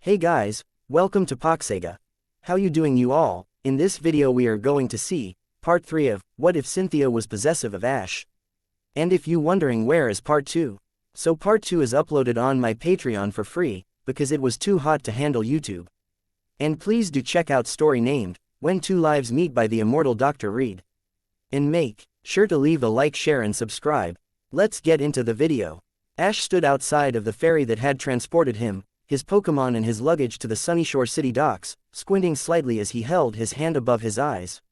Hey guys, welcome to Poxega. How you doing you all? In this video we are going to see, part 3 of, What If Cynthia Was Possessive of Ash? And if you wondering where is part 2? So part 2 is uploaded on my Patreon for free, because it was too hot to handle YouTube. And please do check out story named, When Two Lives Meet by the immortal Dr. Reed. And make sure to leave a like, share and subscribe. Let's get into the video. Ash stood outside of the ferry that had transported him, his Pokemon and his luggage to the Sunnyshore City docks, squinting slightly as he held his hand above his eyes,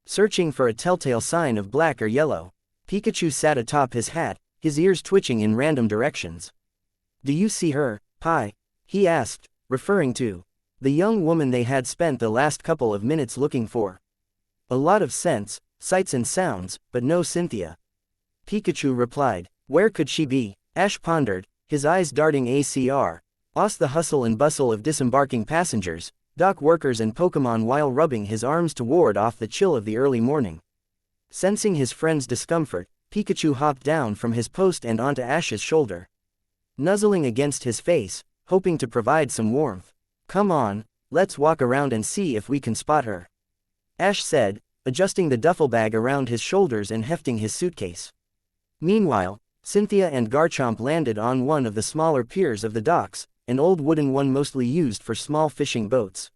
searching for a telltale sign of black or yellow. Pikachu sat atop his hat, his ears twitching in random directions. "Do you see her, Pi?" he asked, referring to the young woman they had spent the last couple of minutes looking for. "A lot of scents, sights and sounds, but no Cynthia," Pikachu replied. "Where could she be?" Ash pondered, his eyes darting across the hustle and bustle of disembarking passengers, dock workers and Pokemon while rubbing his arms to ward off the chill of the early morning. Sensing his friend's discomfort, Pikachu hopped down from his post and onto Ash's shoulder, nuzzling against his face, hoping to provide some warmth. "Come on, let's walk around and see if we can spot her," Ash said, adjusting the duffel bag around his shoulders and hefting his suitcase. Meanwhile, Cynthia and Garchomp landed on one of the smaller piers of the docks, an old wooden one mostly used for small fishing boats.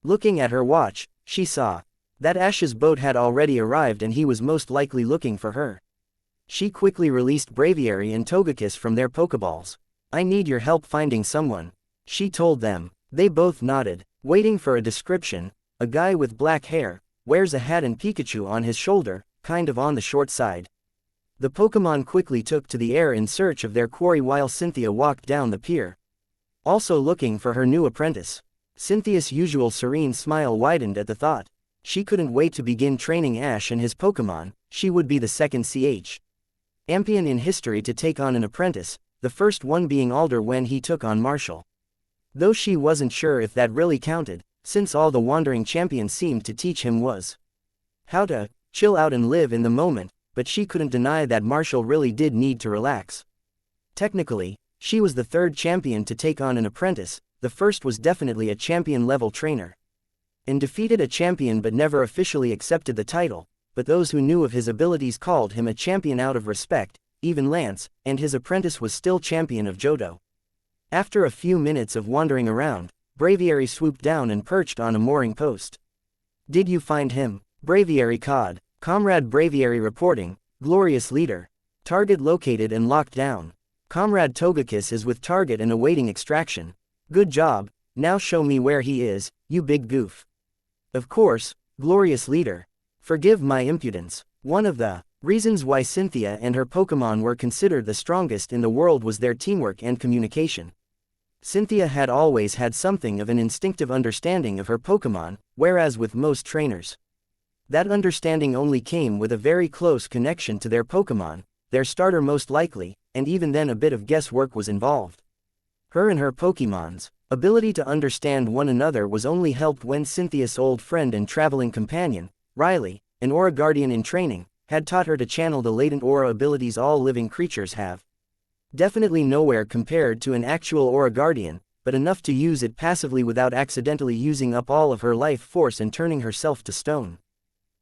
Looking at her watch, she saw that Ash's boat had already arrived and he was most likely looking for her. She quickly released Braviary and Togekiss from their Pokeballs. "I need your help finding someone," she told them. They both nodded, waiting for a description. "A guy with black hair, wears a hat and Pikachu on his shoulder, kind of on the short side." The Pokemon quickly took to the air in search of their quarry while Cynthia walked down the pier, also looking for her new apprentice. Cynthia's usual serene smile widened at the thought. She couldn't wait to begin training Ash and his Pokemon. She would be the second champion in history to take on an apprentice, the first one being Alder when he took on Marshall. Though she wasn't sure if that really counted, since all the wandering champion seemed to teach him was how to chill out and live in the moment, but she couldn't deny that Marshall really did need to relax. Technically, she was the third champion to take on an apprentice. The first was definitely a champion-level trainer, and defeated a champion but never officially accepted the title, but those who knew of his abilities called him a champion out of respect. Even Lance, and his apprentice was still champion of Johto. After a few minutes of wandering around, Braviary swooped down and perched on a mooring post. "Did you find him?" Braviary cawed. "Comrade Braviary reporting, glorious leader. Target located and locked down. Comrade Togekiss is with target and awaiting extraction. Good job, now show me where he is, you big goof." "Of course, glorious leader. Forgive my impudence." One of the reasons why Cynthia and her Pokemon were considered the strongest in the world was their teamwork and communication. Cynthia had always had something of an instinctive understanding of her Pokemon, whereas with most trainers, that understanding only came with a very close connection to their Pokemon, their starter most likely, and even then a bit of guesswork was involved. Her and her Pokemon's ability to understand one another was only helped when Cynthia's old friend and traveling companion, Riley, an Aura Guardian in training, had taught her to channel the latent aura abilities all living creatures have. Definitely nowhere compared to an actual Aura Guardian, but enough to use it passively without accidentally using up all of her life force and turning herself to stone.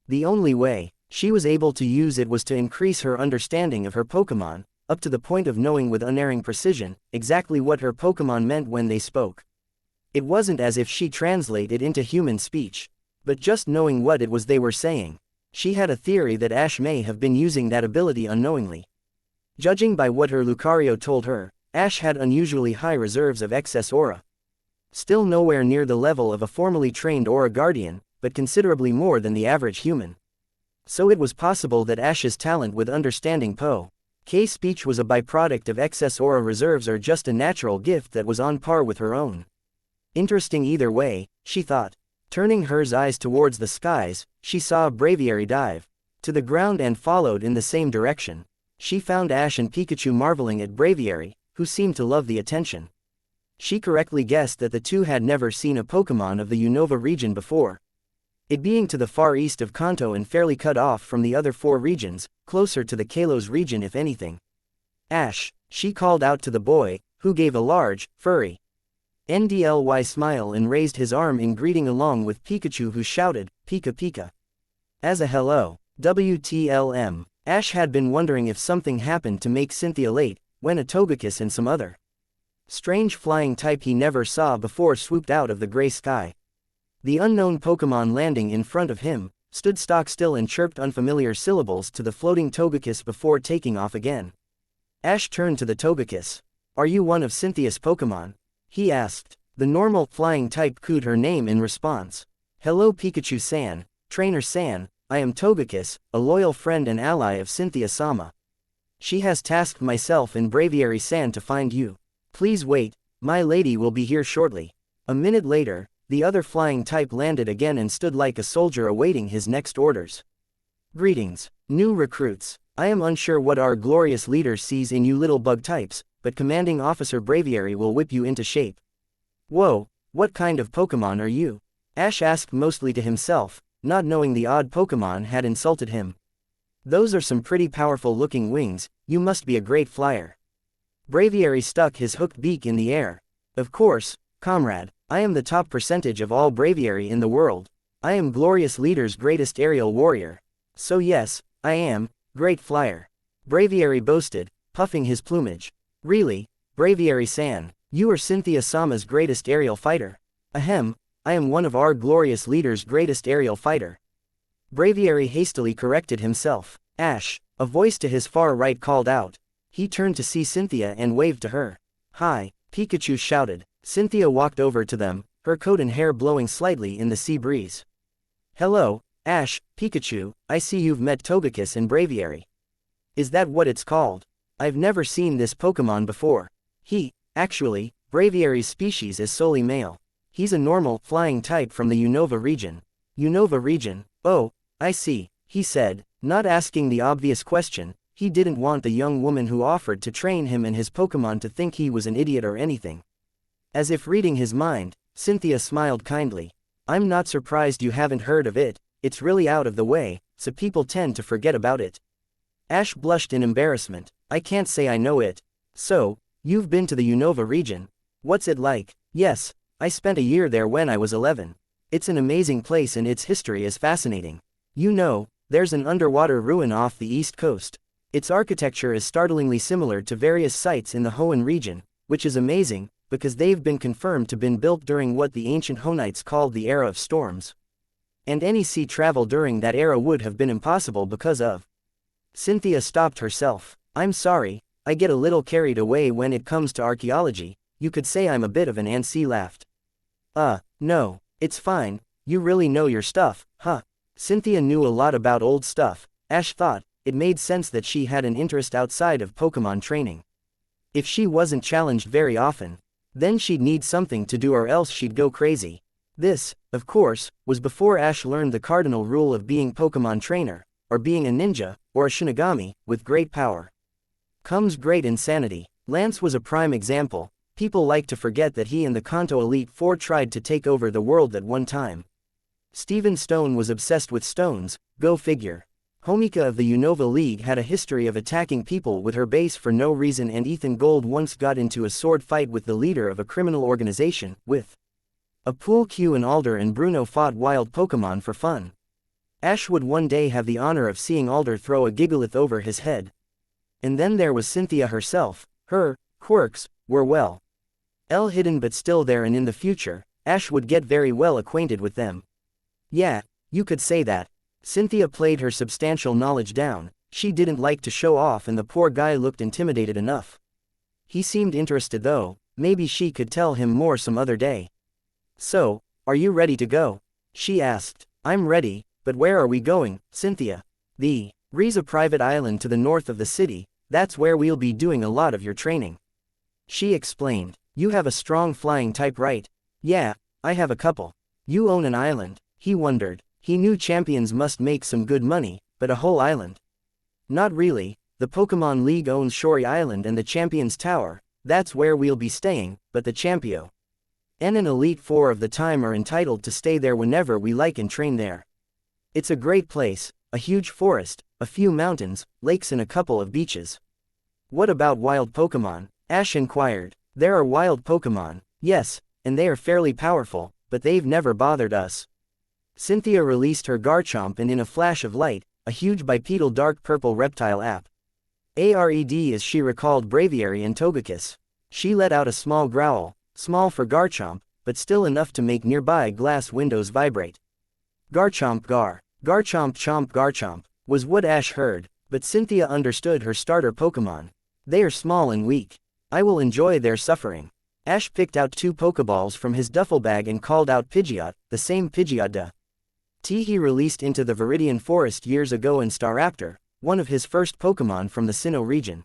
The only way she was able to use it was to increase her understanding of her Pokemon, up to the point of knowing with unerring precision exactly what her Pokemon meant when they spoke. It wasn't as if she translated into human speech, but just knowing what it was they were saying. She had a theory that Ash may have been using that ability unknowingly. Judging by what her Lucario told her, Ash had unusually high reserves of excess aura. Still nowhere near the level of a formally trained Aura Guardian, but considerably more than the average human. So it was possible that Ash's talent with understanding Poke's speech was a byproduct of excess aura reserves or just a natural gift that was on par with her own. Interesting either way, she thought. Turning her eyes towards the skies, she saw Braviary dive to the ground and followed in the same direction. She found Ash and Pikachu marveling at Braviary, who seemed to love the attention. She correctly guessed that the two had never seen a Pokemon of the Unova region before, it being to the far east of Kanto and fairly cut off from the other 4 regions, closer to the Kalos region if anything. "Ash," she called out to the boy, who gave a large, furry NDLY smiled and raised his arm in greeting along with Pikachu, who shouted, "Pika Pika." As a hello. WTLM. Ash had been wondering if something happened to make Cynthia late, when a Togekiss and some other strange flying type he never saw before swooped out of the gray sky. The unknown Pokémon landing in front of him, stood stock still and chirped unfamiliar syllables to the floating Togekiss before taking off again. Ash turned to the Togekiss. "Are you one of Cynthia's Pokémon?" he asked. The normal, flying type cooed her name in response. "Hello Pikachu-san, Trainer-san, I am Togekiss, a loyal friend and ally of Cynthia-sama. She has tasked myself and Braviary-san to find you. Please wait, my lady will be here shortly." A minute later, the other flying type landed again and stood like a soldier awaiting his next orders. "Greetings, new recruits. I am unsure what our glorious leader sees in you little bug types, but Commanding Officer Braviary will whip you into shape." "Whoa, what kind of Pokémon are you?" Ash asked mostly to himself, not knowing the odd Pokémon had insulted him. "Those are some pretty powerful looking wings, you must be a great flyer." Braviary stuck his hooked beak in the air. "Of course, comrade, I am the top percentage of all Braviary in the world. I am Glorious Leader's greatest aerial warrior. So yes, I am, great flyer," Braviary boasted, puffing his plumage. "Really, Braviary-san, you are Cynthia-sama's greatest aerial fighter?" "Ahem, I am one of our Glorious Leader's greatest aerial fighter." Braviary hastily corrected himself. "Ash," a voice to his far right called out. He turned to see Cynthia and waved to her. "Hi," Pikachu shouted. Cynthia walked over to them, her coat and hair blowing slightly in the sea breeze. "Hello, Ash, Pikachu, I see you've met Togekiss and Braviary." "Is that what it's called? I've never seen this Pokémon before." Actually, Braviary's species is solely male. He's a normal, flying type from the Unova region. "Unova region? Oh, I see," he said, not asking the obvious question. He didn't want the young woman who offered to train him and his Pokémon to think he was an idiot or anything. As if reading his mind, Cynthia smiled kindly. "I'm not surprised you haven't heard of it, it's really out of the way, so people tend to forget about it." Ash blushed in embarrassment. "I can't say I know it." "So, you've been to the Unova region? What's it like?" "Yes, I spent a year there when I was 11. It's an amazing place and its history is fascinating. You know, there's an underwater ruin off the east coast. Its architecture is startlingly similar to various sites in the Hoenn region, which is amazing, because they've been confirmed to been built during what the ancient Hoennites called the Era of Storms. And any sea travel during that era would have been impossible because of..." Cynthia stopped herself. "I'm sorry, I get a little carried away when it comes to archaeology, you could say I'm a bit of an Ansi laughed. No, it's fine, you really know your stuff, huh?" Cynthia knew a lot about old stuff. Ash thought it made sense that she had an interest outside of Pokémon training. If she wasn't challenged very often, then she'd need something to do or else she'd go crazy. This, of course, was before Ash learned the cardinal rule of being Pokémon trainer, or being a ninja, or a Shinigami. With great power comes great insanity. Lance was a prime example. People like to forget that he and the Kanto Elite Four tried to take over the world at one time. Steven Stone was obsessed with stones, go figure. Homika of the Unova League had a history of attacking people with her base for no reason, and Ethan Gold once got into a sword fight with the leader of a criminal organization. With a pool cue, and Alder and Bruno fought wild Pokémon for fun. Ash would one day have the honor of seeing Alder throw a Gigalith over his head. And then there was Cynthia herself. Her quirks were well hidden but still there, and in the future, Ash would get very well acquainted with them. Yeah, you could say that. Cynthia played her substantial knowledge down. She didn't like to show off, and the poor guy looked intimidated enough. He seemed interested though. Maybe she could tell him more some other day. "So, are you ready to go?" she asked. "I'm ready, but where are we going, Cynthia?" "The Riza private island to the north of the city, that's where we'll be doing a lot of your training," she explained. "You have a strong flying type, right?" "Yeah, I have a couple." "You own an island?" He wondered. He knew champions must make some good money, but a whole island? "Not really, the Pokémon League owns Shori Island and the Champions Tower, that's where we'll be staying, but the Champio and an Elite Four of the time are entitled to stay there whenever we like and train there. It's a great place, a huge forest, a few mountains, lakes and a couple of beaches." "What about wild Pokémon?" Ash inquired. "There are wild Pokémon, yes, and they are fairly powerful, but they've never bothered us. Cynthia released her Garchomp, and in a flash of light, a huge bipedal dark purple reptile ape. Ared as she recalled Braviary and Togekiss. She let out a small growl, small for Garchomp, but still enough to make nearby glass windows vibrate. Garchomp gar. Garchomp chomp Garchomp, was what Ash heard, but Cynthia understood her starter Pokémon. They are small and weak. I will enjoy their suffering. Ash picked out 2 Pokeballs from his duffel bag and called out Pidgeot, the same Pidgeot he released into the Viridian Forest years ago, in Staraptor, one of his first Pokémon from the Sinnoh region.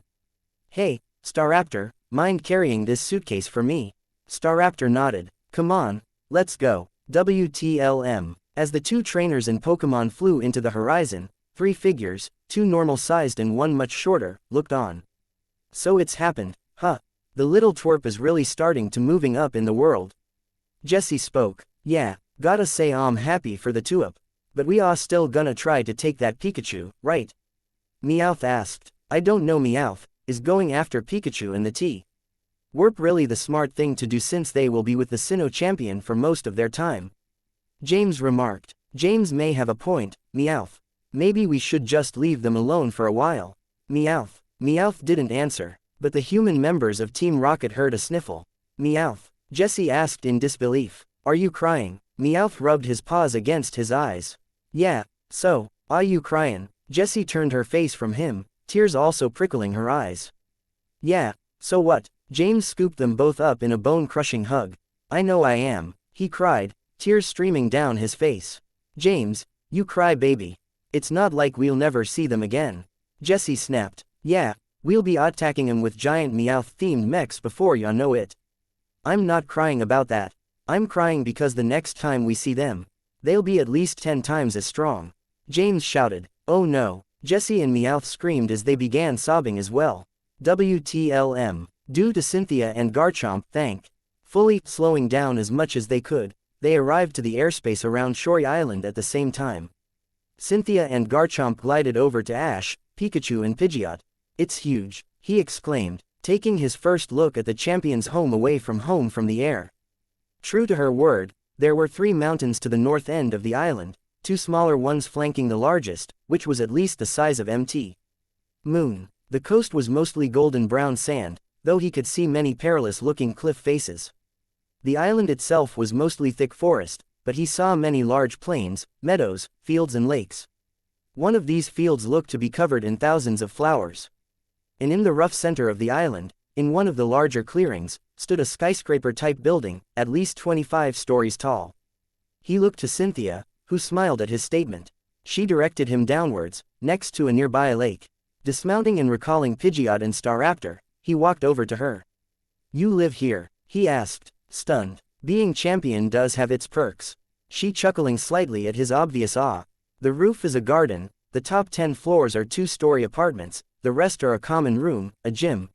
Hey, Staraptor, mind carrying this suitcase for me? Staraptor nodded. Come on, let's go. WTLM. As the 2 trainers and Pokémon flew into the horizon, 3 figures, 2 normal-sized and 1 much shorter, looked on. So it's happened, huh? The little twerp is really starting to moving up in the world. Jessie spoke. Yeah, gotta say I'm happy for the 2-up. But we are still gonna try to take that Pikachu, right? Meowth asked. I don't know. Meowth is going after Pikachu and the T. Werp really the smart thing to do, since they will be with the Sinnoh champion for most of their time. James remarked. James may have a point, Meowth. Maybe we should just leave them alone for a while. Meowth. Meowth didn't answer, but the human members of Team Rocket heard a sniffle. Meowth. Jessie asked in disbelief. Are you crying? Meowth rubbed his paws against his eyes. Yeah, so, are you crying? Jessie turned her face from him, tears also prickling her eyes. Yeah, so what? James scooped them both up in a bone-crushing hug. I know I am, he cried, tears streaming down his face. James, you cry baby. It's not like we'll never see them again. Jessie snapped. Yeah, we'll be attacking them with giant Meowth-themed mechs before ya know it. I'm not crying about that. I'm crying because the next time we see them, they'll be at least 10 times as strong. James shouted. Oh no. Jessie and Meowth screamed as they began sobbing as well. WTLM. Due to Cynthia and Garchomp, fully slowing down as much as they could, they arrived to the airspace around Shory Island at the same time. Cynthia and Garchomp glided over to Ash, Pikachu and Pidgeot. It's huge, he exclaimed, taking his first look at the champion's home away from home from the air. True to her word, there were 3 mountains to the north end of the island, 2 smaller ones flanking the largest, which was at least the size of Mt. Moon. The coast was mostly golden brown sand, though he could see many perilous-looking cliff faces. The island itself was mostly thick forest, but he saw many large plains, meadows, fields and lakes. One of these fields looked to be covered in thousands of flowers. And in the rough center of the island, in one of the larger clearings, stood a skyscraper-type building, at least 25 stories tall. He looked to Cynthia, who smiled at his statement. She directed him downwards, next to a nearby lake. Dismounting and recalling Pidgeot and Staraptor, he walked over to her. You live here? He asked, stunned. Being champion does have its perks. She chuckling slightly at his obvious awe. The roof is a garden, the top 10 floors are 2-story apartments, the rest are a common room, a gym,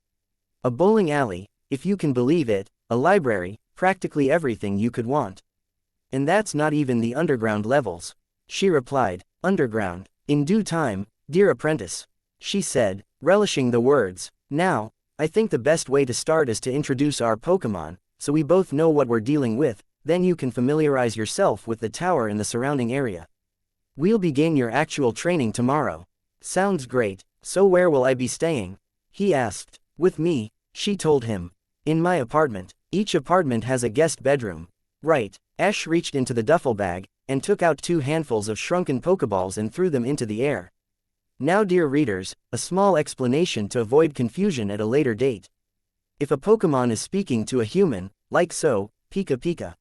a bowling alley, if you can believe it, a library, practically everything you could want. And that's not even the underground levels. She replied. Underground. In due time, dear apprentice. She said, relishing the words. Now, I think the best way to start is to introduce our Pokémon, so we both know what we're dealing with, then you can familiarize yourself with the tower and the surrounding area. We'll begin your actual training tomorrow. Sounds great. So where will I be staying? He asked. With me, she told him. In my apartment. Each apartment has a guest bedroom. Right. Ash reached into the duffel bag, and took out 2 handfuls of shrunken Pokeballs and threw them into the air. Now dear readers, a small explanation to avoid confusion at a later date. If a Pokémon is speaking to a human, like so, Pika Pika.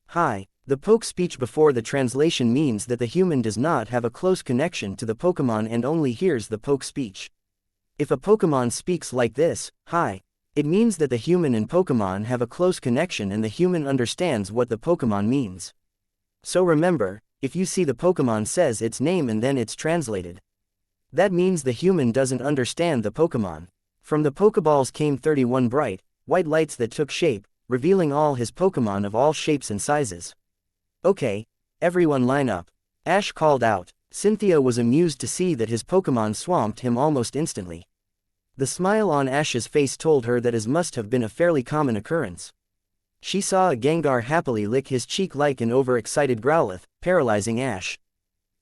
Hi, the poke speech before the translation means that the human does not have a close connection to the Pokémon and only hears the poke speech. If a Pokémon speaks like this, hi, it means that the human and Pokémon have a close connection and the human understands what the Pokémon means. So remember, if you see the Pokémon says its name and then it's translated, that means the human doesn't understand the Pokémon. From the Pokeballs came 31 bright, white lights that took shape, revealing all his Pokémon of all shapes and sizes. Okay, everyone line up. Ash called out. Cynthia was amused to see that his Pokémon swamped him almost instantly. The smile on Ash's face told her that as must have been a fairly common occurrence. She saw a Gengar happily lick his cheek like an overexcited Growlithe, paralyzing Ash.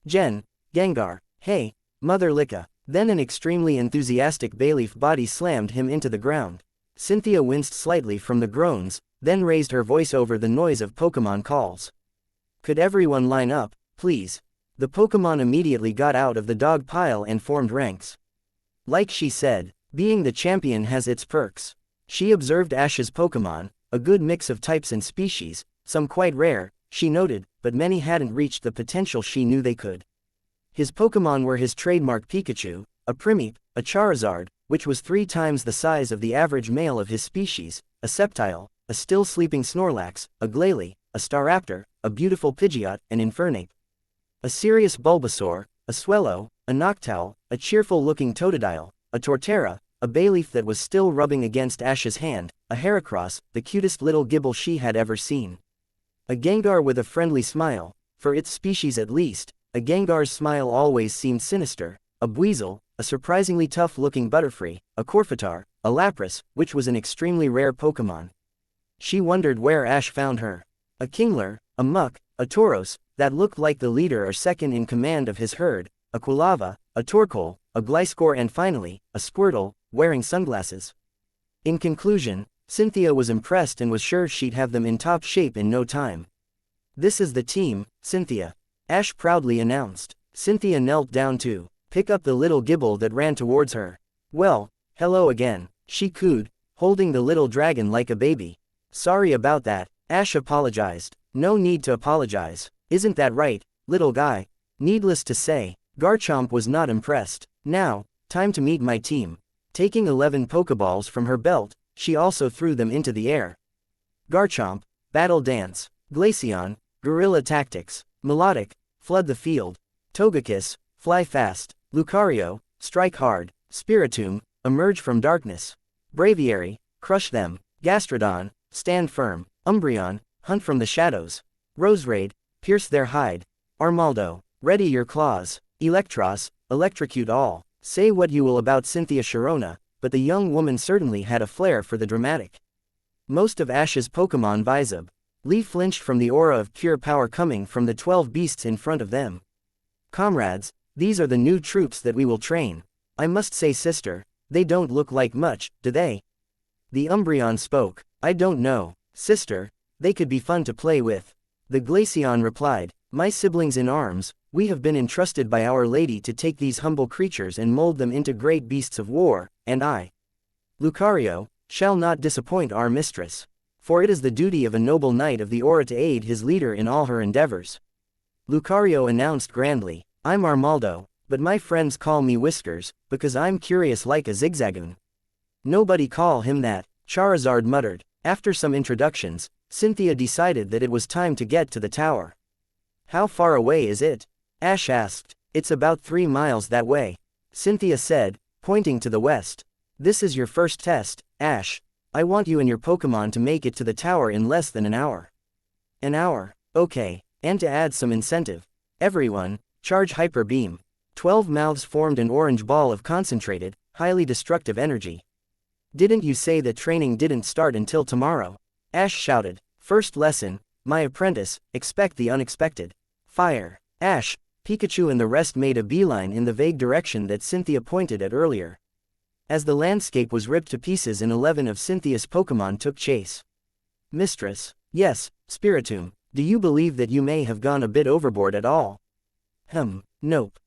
Gengar, hey, Mother Licka. Then an extremely enthusiastic Bayleaf body slammed him into the ground. Cynthia winced slightly from the groans, then raised her voice over the noise of Pokémon calls. Could everyone line up, please? The Pokémon immediately got out of the dog pile and formed ranks. Like she said, being the champion has its perks. She observed Ash's Pokémon, a good mix of types and species, some quite rare, she noted, but many hadn't reached the potential she knew they could. His Pokémon were his trademark Pikachu, a Primeape, a Charizard, which was 3 times the size of the average male of his species, a Sceptile, a still-sleeping Snorlax, a Glalie, a Staraptor, a beautiful Pidgeot, an Infernape. A serious Bulbasaur, a Swellow, a Noctowl, a cheerful-looking Totodile, a Torterra, a Bayleaf that was still rubbing against Ash's hand, a Heracross, the cutest little Gibble she had ever seen. A Gengar with a friendly smile, for its species at least. A Gengar's smile always seemed sinister, a Buizel, a surprisingly tough-looking Butterfree, a Corphitar, a Lapras, which was an extremely rare Pokémon. She wondered where Ash found her. A Kingler, a Muck, a Tauros, that looked like the leader or second in command of his herd, a Quilava, a Torkoal, a Gliscor and finally, a Squirtle, wearing sunglasses. In conclusion, Cynthia was impressed and was sure she'd have them in top shape in no time. "This is the team, Cynthia," Ash proudly announced. Cynthia knelt down to pick up the little Gibble that ran towards her. "Well, hello again," she cooed, holding the little dragon like a baby. "Sorry about that," Ash apologized. "No need to apologize. Isn't that right, little guy?" Needless to say, Garchomp was not impressed. "Now, time to meet my team." Taking 11 Pokeballs from her belt, she also threw them into the air. Garchomp, Battle Dance. Glaceon, Guerrilla Tactics. Melodic, Flood the Field. Togekiss, Fly Fast. Lucario, Strike Hard. Spiritomb, Emerge from Darkness. Braviary, Crush Them. Gastrodon, Stand Firm. Umbreon, Hunt from the Shadows. Roserade, Pierce Their Hide. Armaldo, Ready Your Claws. Electros, Electrocute All. Say what you will about Cynthia Sharona, but the young woman certainly had a flair for the dramatic. Most of Ash's Pokémon Visub. Lee flinched from the aura of pure power coming from the 12 beasts in front of them. "Comrades, these are the new troops that we will train. I must say, sister, they don't look like much, do they?" The Umbreon spoke. "I don't know, sister, they could be fun to play with." The Glaceon replied, "My siblings in arms, we have been entrusted by Our Lady to take these humble creatures and mold them into great beasts of war, and I, Lucario, shall not disappoint our mistress. For it is the duty of a noble knight of the Aura to aid his leader in all her endeavors." Lucario announced grandly, "I'm Armaldo, but my friends call me Whiskers, because I'm curious like a Zigzagoon." "Nobody call him that," Charizard muttered. After some introductions, Cynthia decided that it was time to get to the tower. "How far away is it?" Ash asked. "It's about 3 miles that way," Cynthia said, pointing to the west. "This is your first test, Ash. I want you and your Pokémon to make it to the tower in less than an hour." "An hour, okay, and to add some incentive. Everyone, charge Hyper Beam." 12 mouths formed an orange ball of concentrated, highly destructive energy. "Didn't you say that training didn't start until tomorrow?" Ash shouted. "First lesson, my apprentice, expect the unexpected. Fire!" Ash, Pikachu and the rest made a beeline in the vague direction that Cynthia pointed at earlier. As the landscape was ripped to pieces and 11 of Cynthia's Pokémon took chase. "Mistress." "Yes, Spiritomb, do you believe that you may have gone a bit overboard at all?" Nope.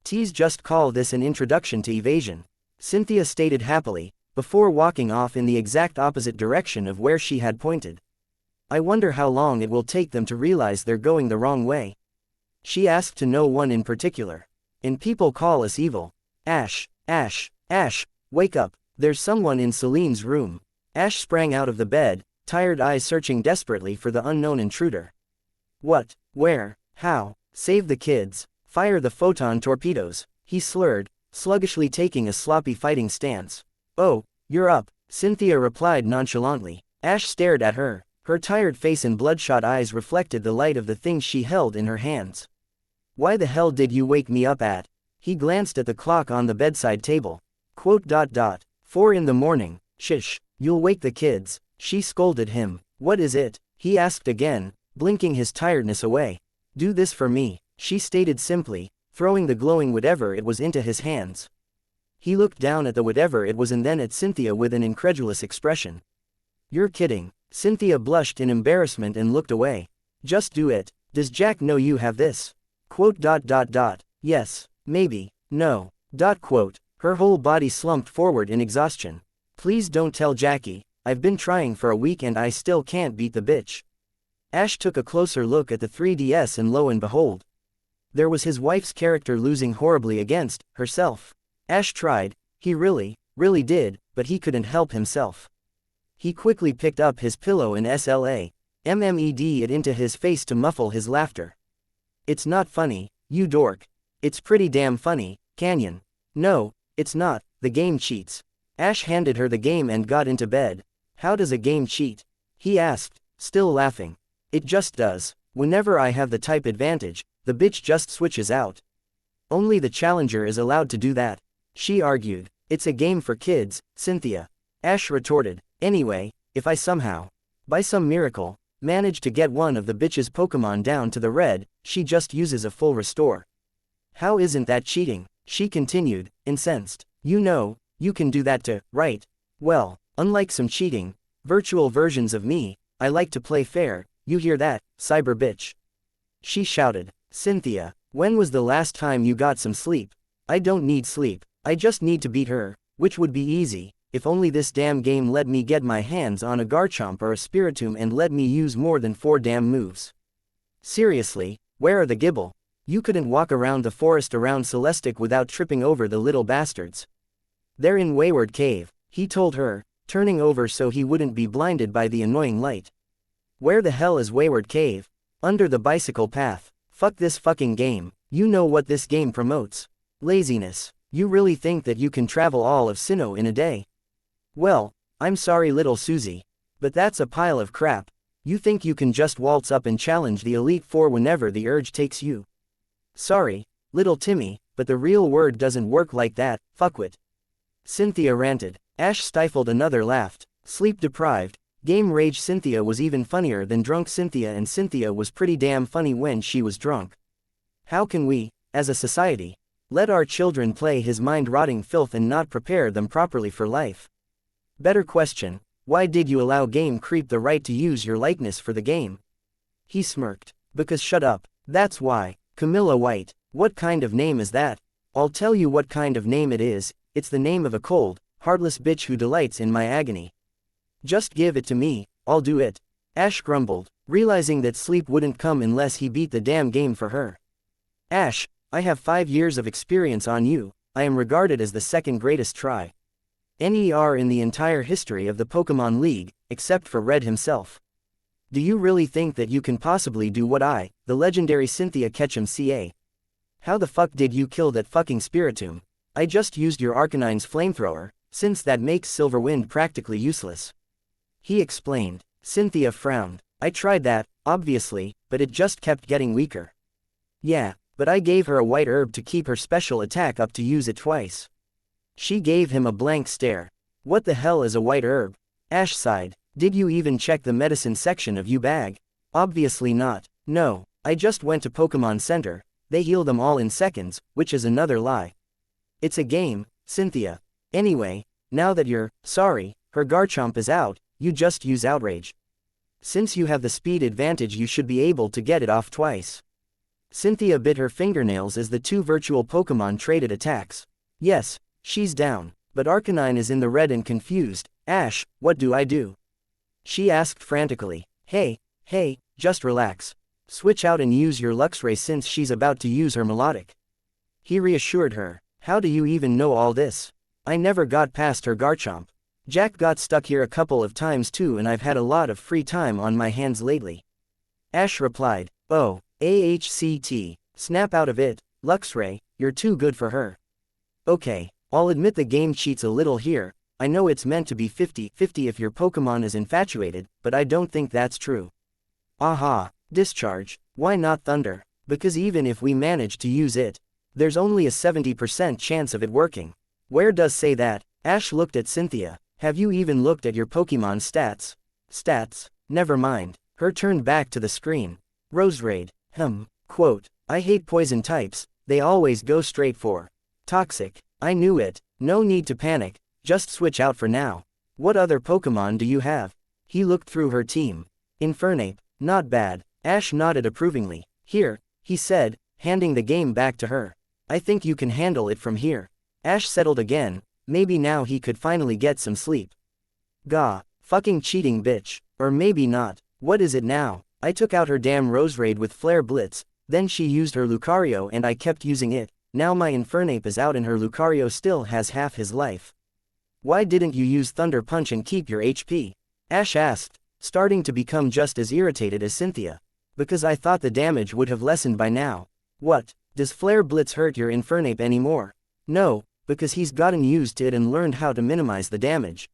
T's just call this an introduction to evasion," Cynthia stated happily, before walking off in the exact opposite direction of where she had pointed. "I wonder how long it will take them to realize they're going the wrong way." She asked to no one in particular. "And people call us evil." Ash, wake up, there's someone in Celine's room." Ash sprang out of the bed, tired eyes searching desperately for the unknown intruder. "What? Where? How? Save the kids. Fire the photon torpedoes," he slurred, sluggishly taking a sloppy fighting stance. "Oh, you're up," Cynthia replied nonchalantly. Ash stared at her. Her tired face and bloodshot eyes reflected the light of the things she held in her hands. "Why the hell did you wake me up at?" He glanced at the clock on the bedside table. "4 in the morning, shish, you'll wake the kids," she scolded him. What is it? He asked again, blinking his tiredness away. Do this for me, she stated simply, throwing the glowing whatever it was into his hands. He looked down at the whatever it was and then at Cynthia with an incredulous expression. You're kidding. Cynthia blushed in embarrassment and looked away. Just do it. Does Jack know you have this? Quote. Yes. Maybe. No. Quote. Her whole body slumped forward in exhaustion. Please don't tell Jackie. I've been trying for a week and I still can't beat the bitch. Ash took a closer look at the 3DS and lo and behold. There was his wife's character losing horribly against herself. Ash tried, he really did, but he couldn't help himself. He quickly picked up his pillow and slammed it into his face to muffle his laughter. It's not funny, you dork. It's pretty damn funny, Canyon. No, it's not, the game cheats. Ash handed her the game and got into bed. How does a game cheat? He asked, still laughing. It just does. Whenever I have the type advantage, the bitch just switches out. Only the challenger is allowed to do that. She argued. It's a game for kids, Cynthia. Ash retorted. Anyway, if I somehow, by some miracle, manage to get one of the bitch's Pokemon down to the red, she just uses a full restore. How isn't that cheating? She continued, incensed. You know, you can do that too, right? Well, unlike some cheating, virtual versions of me, I like to play fair, you hear that, cyber bitch? She shouted. Cynthia, when was the last time you got some sleep? I don't need sleep, I just need to beat her, which would be easy, if only this damn game let me get my hands on a Garchomp or a Spiritomb and let me use more than 4 damn moves. Seriously, where are the Gibble? You couldn't walk around the forest around Celestic without tripping over the little bastards. They're in Wayward Cave, he told her, turning over so he wouldn't be blinded by the annoying light. Where the hell is Wayward Cave? Under the bicycle path. Fuck this fucking game, you know what this game promotes. Laziness. You really think that you can travel all of Sinnoh in a day? Well, I'm sorry little Susie. But that's a pile of crap. You think you can just waltz up and challenge the Elite Four whenever the urge takes you? Sorry, little Timmy, but the real word doesn't work like that, fuckwit. Cynthia ranted. Ash stifled another laugh. Sleep-deprived, game rage Cynthia was even funnier than drunk Cynthia, and Cynthia was pretty damn funny when she was drunk. How can we, as a society, let our children play his mind-rotting filth and not prepare them properly for life? Better question, why did you allow Game Creep the right to use your likeness for the game? He smirked. Because shut up, that's why. Camilla White, what kind of name is that? I'll tell you what kind of name it is, it's the name of a cold, heartless bitch who delights in my agony. Just give it to me, I'll do it. Ash grumbled, realizing that sleep wouldn't come unless he beat the damn game for her. Ash, I have 5 years of experience on you, I am regarded as the second greatest try. NER in the entire history of the Pokemon League, except for Red himself. Do you really think that you can possibly do what I, the legendary Cynthia Ketchum ca? How the fuck did you kill that fucking Spiritomb? I just used your Arcanine's flamethrower, since that makes Silverwind practically useless. He explained. Cynthia frowned. I tried that, obviously, but it just kept getting weaker. Yeah, but I gave her a white herb to keep her special attack up to use it twice. She gave him a blank stare. What the hell is a white herb? Ash sighed. Did you even check the medicine section of your bag? Obviously not. No, I just went to Pokemon Center, they heal them all in seconds, which is another lie. It's a game, Cynthia. Anyway, now that you're sorry, her Garchomp is out, you just use Outrage. Since you have the speed advantage, you should be able to get it off twice. Cynthia bit her fingernails as the 2 virtual Pokemon traded attacks. Yes, she's down, but Arcanine is in the red and confused. Ash, what do I do? She asked frantically. Hey, just relax. Switch out and use your Luxray since she's about to use her Melodic. He reassured her. How do you even know all this? I never got past her Garchomp. Jack got stuck here a couple of times too, and I've had a lot of free time on my hands lately. Ash replied. Oh, AHCT. Snap out of it, Luxray, you're too good for her. Okay, I'll admit the game cheats a little here. I know it's meant to be 50-50 if your Pokemon is infatuated, but I don't think that's true. Aha, Discharge. Why not Thunder? Because even if we manage to use it, there's only a 70% chance of it working. Where does say that? Ash looked at Cynthia. Have you even looked at your Pokemon stats? Stats? Never mind. Her turned back to the screen. Roserade. Quote. I hate poison types, they always go straight for toxic. I knew it. No need to panic, just switch out for now. What other Pokemon do you have? He looked through her team. Infernape. Not bad. Ash nodded approvingly. Here, he said, handing the game back to her. I think you can handle it from here. Ash settled again, maybe now he could finally get some sleep. Gah, fucking cheating bitch. Or maybe not. What is it now? I took out her damn Roserade with Flare Blitz, then she used her Lucario and I kept using it, now my Infernape is out and her Lucario still has half his life. Why didn't you use Thunder Punch and keep your HP? Ash asked, starting to become just as irritated as Cynthia. Because I thought the damage would have lessened by now. What, does Flare Blitz hurt your Infernape anymore? No, because he's gotten used to it and learned how to minimize the damage.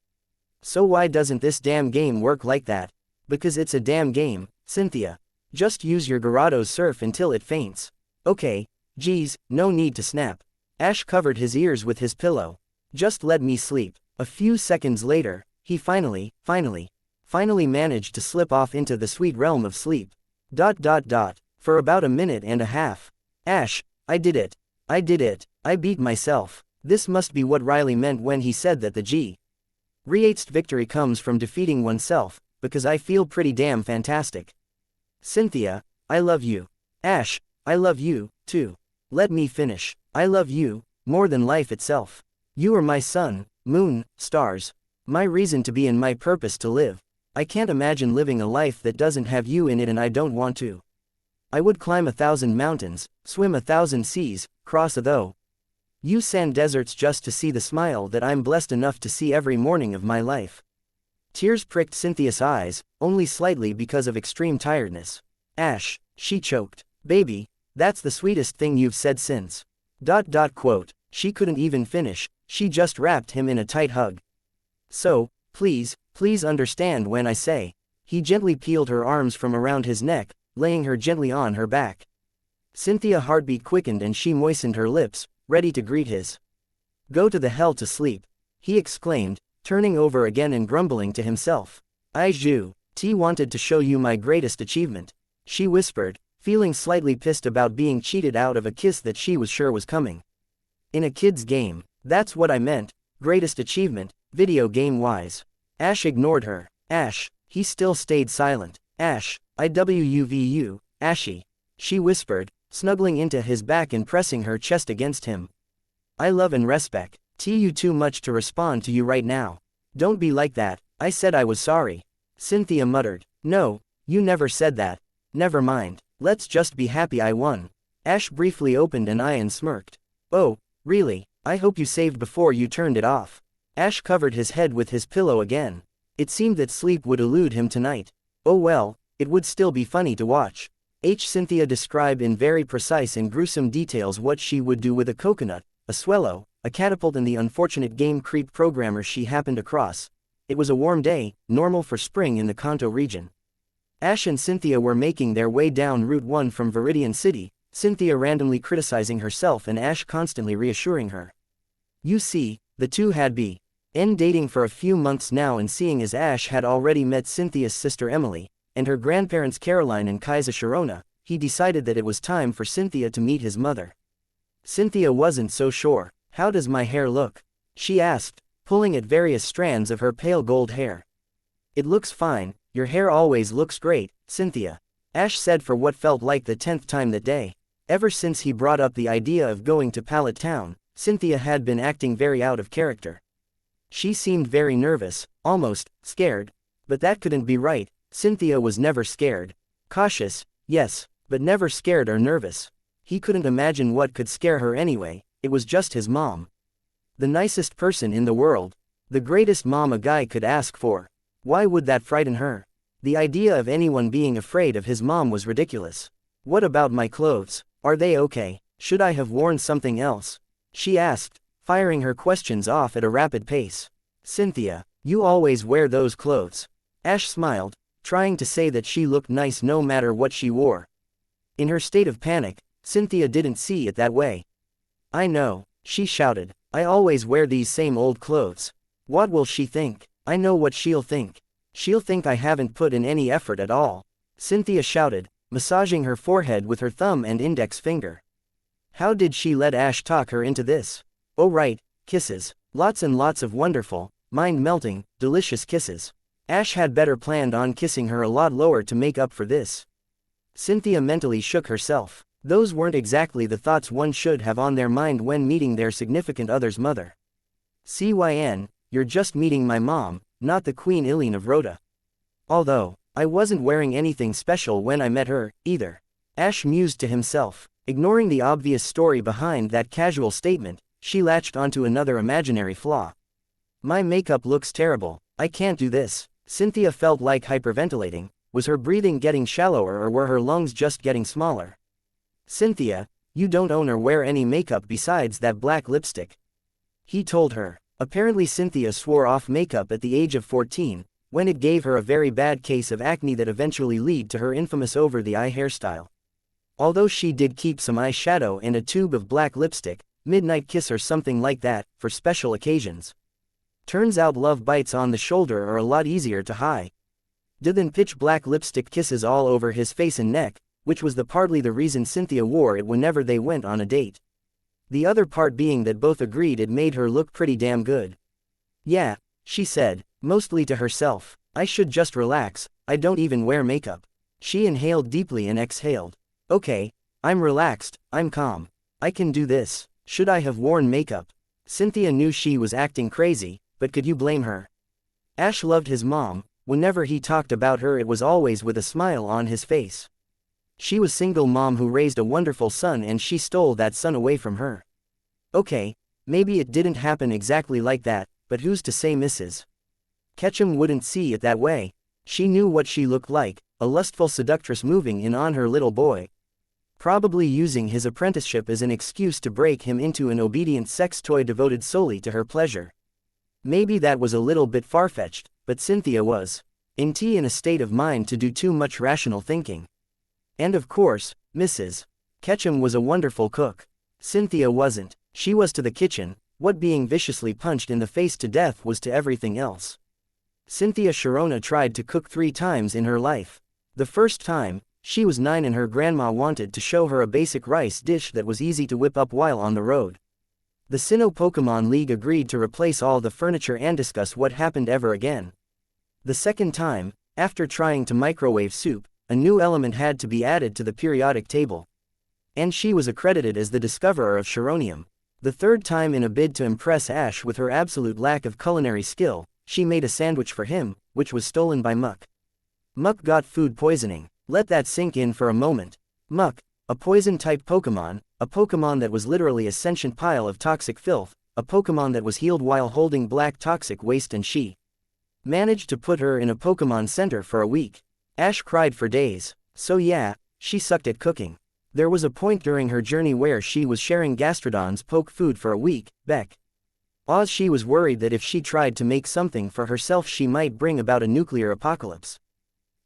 So why doesn't this damn game work like that? Because it's a damn game, Cynthia. Just use your Gyarados Surf until it faints. Okay, geez, no need to snap. Ash covered his ears with his pillow. Just let me sleep. A few seconds later, he finally managed to slip off into the sweet realm of sleep. For about a minute and a half. Ash, I did it. I beat myself. This must be what Riley meant when he said that the G-rated victory comes from defeating oneself, because I feel pretty damn fantastic. Cynthia, I love you. Ash, I love you, too. Let me finish. I love you, more than life itself. You are my sun, moon, stars. My reason to be and my purpose to live. I can't imagine living a life that doesn't have you in it and I don't want to. I would climb 1,000 mountains, swim 1,000 seas, cross you sand deserts just to see the smile that I'm blessed enough to see every morning of my life. Tears pricked Cynthia's eyes, only slightly because of extreme tiredness. Ash, she choked. Baby, that's the sweetest thing you've said since. Quote. She couldn't even finish, she just wrapped him in a tight hug. So, please understand when I say. He gently peeled her arms from around his neck, laying her gently on her back. Cynthia's heartbeat quickened and she moistened her lips, ready to greet his. Go to the hell to sleep, he exclaimed, turning over again and grumbling to himself. T wanted to show you my greatest achievement, she whispered, feeling slightly pissed about being cheated out of a kiss that she was sure was coming. In a kid's game, that's what I meant, greatest achievement, video game wise. Ash ignored her. Ash, he still stayed silent. Ash, IWUVU, Ashy, she whispered, snuggling into his back and pressing her chest against him. I love and respect you too much to respond to you right now. Don't be like that, I said I was sorry. Cynthia muttered. No, you never said that. Never mind, let's just be happy I won. Ash briefly opened an eye and smirked. Oh, really, I hope you saved before you turned it off. Ash covered his head with his pillow again. It seemed that sleep would elude him tonight. Oh well, it would still be funny to watch. Cynthia described in very precise and gruesome details what she would do with a coconut, a swallow, a catapult and the unfortunate game creep programmer she happened across. It was a warm day, normal for spring in the Kanto region. Ash and Cynthia were making their way down Route 1 from Viridian City, Cynthia randomly criticizing herself and Ash constantly reassuring her. You see, the two had been dating for a few months now, and seeing as Ash had already met Cynthia's sister Emily, and her grandparents Caroline and Kaisa Sharona, he decided that it was time for Cynthia to meet his mother. Cynthia wasn't so sure. How does my hair look? She asked, pulling at various strands of her pale gold hair. It looks fine, your hair always looks great, Cynthia. Ash said for what felt like the 10th time that day. Ever since he brought up the idea of going to Pallet Town, Cynthia had been acting very out of character. She seemed very nervous, almost scared. But that couldn't be right, Cynthia was never scared. Cautious, yes, but never scared or nervous. He couldn't imagine what could scare her anyway, it was just his mom. The nicest person in the world. The greatest mom a guy could ask for. Why would that frighten her? The idea of anyone being afraid of his mom was ridiculous. What about my clothes? Are they okay? Should I have worn something else? She asked, firing her questions off at a rapid pace. Cynthia, you always wear those clothes. Ash smiled, trying to say that she looked nice no matter what she wore. In her state of panic, Cynthia didn't see it that way. I know, she shouted. I always wear these same old clothes. What will she think? I know what she'll think. She'll think I haven't put in any effort at all," Cynthia shouted, massaging her forehead with her thumb and index finger. How did she let Ash talk her into this? Oh right, kisses. Lots and lots of wonderful, mind-melting, delicious kisses. Ash had better planned on kissing her a lot lower to make up for this. Cynthia mentally shook herself. Those weren't exactly the thoughts one should have on their mind when meeting their significant other's mother. CYN, you're just meeting my mom, not the Queen Eileen of Rhoda. Although, I wasn't wearing anything special when I met her, either. Ash mused to himself. Ignoring the obvious story behind that casual statement, she latched onto another imaginary flaw. My makeup looks terrible, I can't do this. Cynthia felt like hyperventilating. Was her breathing getting shallower or were her lungs just getting smaller? Cynthia, you don't own or wear any makeup besides that black lipstick. He told her. Apparently Cynthia swore off makeup at the age of 14, when it gave her a very bad case of acne that eventually led to her infamous over-the-eye hairstyle. Although she did keep some eyeshadow and a tube of black lipstick, midnight kiss or something like that, for special occasions. Turns out love bites on the shoulder are a lot easier to hide than pitch black lipstick kisses all over his face and neck, which was partly the reason Cynthia wore it whenever they went on a date. The other part being that both agreed it made her look pretty damn good. Yeah, she said, mostly to herself, I should just relax, I don't even wear makeup. She inhaled deeply and exhaled. Okay, I'm relaxed, I'm calm. I can do this. Should I have worn makeup? Cynthia knew she was acting crazy, but could you blame her? Ash loved his mom. Whenever he talked about her it was always with a smile on his face. She was single mom who raised a wonderful son and she stole that son away from her. Okay, maybe it didn't happen exactly like that, but who's to say Mrs. Ketchum wouldn't see it that way? She knew what she looked like, a lustful seductress moving in on her little boy. Probably using his apprenticeship as an excuse to break him into an obedient sex toy devoted solely to her pleasure. Maybe that was a little bit far-fetched, but Cynthia was in a state of mind to do too much rational thinking. And of course, Mrs. Ketchum was a wonderful cook. Cynthia wasn't. She was to the kitchen, what being viciously punched in the face to death was to everything else. Cynthia Sharona tried to cook 3 times in her life. The first time, she was 9 and her grandma wanted to show her a basic rice dish that was easy to whip up while on the road. The Sinnoh Pokemon League agreed to replace all the furniture and discuss what happened ever again. The second time, after trying to microwave soup, a new element had to be added to the periodic table. And she was accredited as the discoverer of Sharonium. The third time, in a bid to impress Ash with her absolute lack of culinary skill, she made a sandwich for him, which was stolen by Muck. Muck got food poisoning. Let that sink in for a moment. Muck, a poison-type Pokemon, a Pokemon that was literally a sentient pile of toxic filth, a Pokemon that was healed while holding black toxic waste, and she managed to put her in a Pokemon Center for a week. Ash cried for days. So yeah, she sucked at cooking. There was a point during her journey where she was sharing Gastrodon's poke food for a week, Beck. She was worried that if she tried to make something for herself she might bring about a nuclear apocalypse.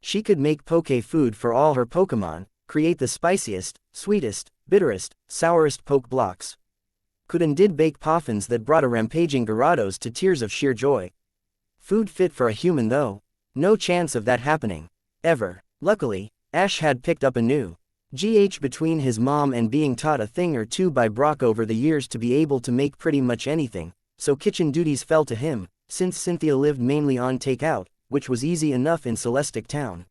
She could make poke food for all her Pokemon, create the spiciest, sweetest, bitterest, sourest poke blocks. Could and did bake poffins that brought a rampaging Gyarados to tears of sheer joy. Food fit for a human though? No chance of that happening. Ever. Luckily, Ash had picked up a new GH between his mom and being taught a thing or two by Brock over the years to be able to make pretty much anything, so kitchen duties fell to him, since Cynthia lived mainly on takeout, which was easy enough in Celestic Town.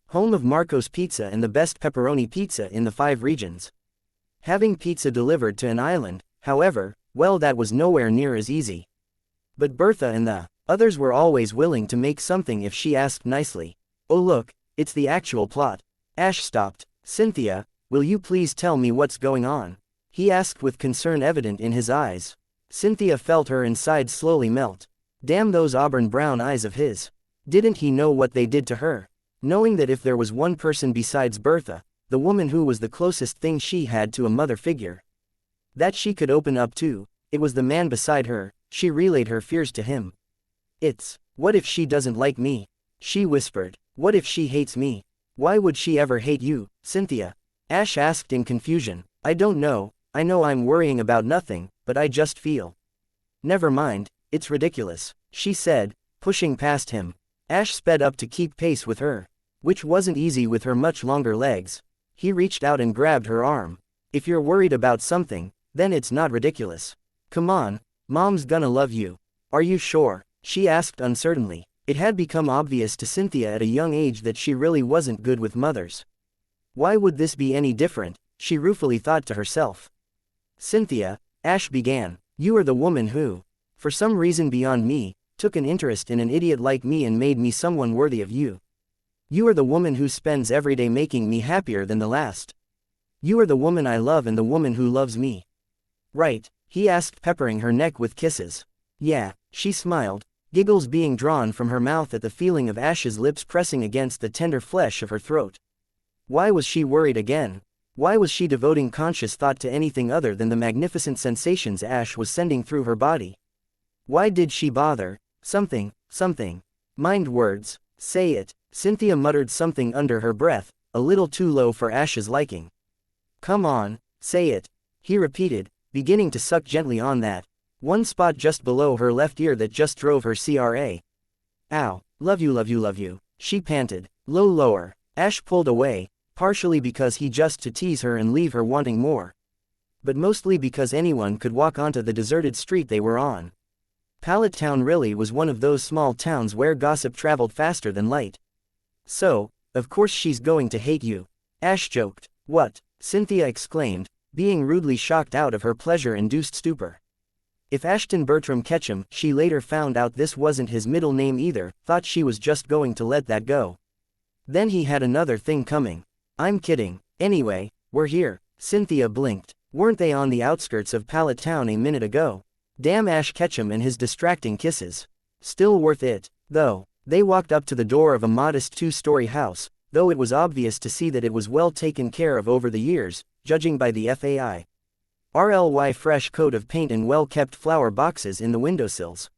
Home of Marco's Pizza and the best pepperoni pizza in the 5 regions. Having pizza delivered to an island, however, well, that was nowhere near as easy. But Bertha and the others were always willing to make something if she asked nicely. Oh look, it's the actual plot. Ash stopped. Cynthia, will you please tell me what's going on? He asked with concern evident in his eyes. Cynthia felt her insides slowly melt. Damn those auburn brown eyes of his. Didn't he know what they did to her? Knowing that if there was one person besides Bertha, the woman who was the closest thing she had to a mother figure, that she could open up to, it was the man beside her, she relayed her fears to him. What if she doesn't like me? She whispered. What if she hates me? Why would she ever hate you, Cynthia? Ash asked in confusion. I don't know, I know I'm worrying about nothing, but I just feel. Never mind, it's ridiculous, she said, pushing past him. Ash sped up to keep pace with her, which wasn't easy with her much longer legs. He reached out and grabbed her arm. If you're worried about something, then it's not ridiculous. Come on, Mom's gonna love you. Are you sure? She asked uncertainly. It had become obvious to Cynthia at a young age that she really wasn't good with mothers. Why would this be any different, she ruefully thought to herself. Cynthia, Ash began, you are the woman who, for some reason beyond me, took an interest in an idiot like me and made me someone worthy of you. You are the woman who spends every day making me happier than the last. You are the woman I love and the woman who loves me. Right? He asked, peppering her neck with kisses. Yeah, she smiled, giggles being drawn from her mouth at the feeling of Ash's lips pressing against the tender flesh of her throat. Why was she worried again? Why was she devoting conscious thought to anything other than the magnificent sensations Ash was sending through her body? Why did she bother? Something. Mind words. Say it. Cynthia muttered something under her breath, a little too low for Ash's liking. Come on, say it, he repeated, beginning to suck gently on that one spot just below her left ear that just drove her cra. Ow, love you, she panted, lower. Ash pulled away, partially because he just to tease her and leave her wanting more. But mostly because anyone could walk onto the deserted street they were on. Pallet Town really was one of those small towns where gossip traveled faster than light. So, of course she's going to hate you. Ash joked. What? Cynthia exclaimed, being rudely shocked out of her pleasure-induced stupor. If Ashton Bertram Ketchum, she later found out this wasn't his middle name either, thought she was just going to let that go. Then he had another thing coming. I'm kidding. Anyway, we're here. Cynthia blinked. Weren't they on the outskirts of Pallet Town a minute ago? Damn Ash Ketchum and his distracting kisses. Still worth it, though. They walked up to the door of a modest two-story house, though it was obvious to see that it was well taken care of over the years, judging by the FAI.RLY fresh coat of paint and well-kept flower boxes in the windowsills.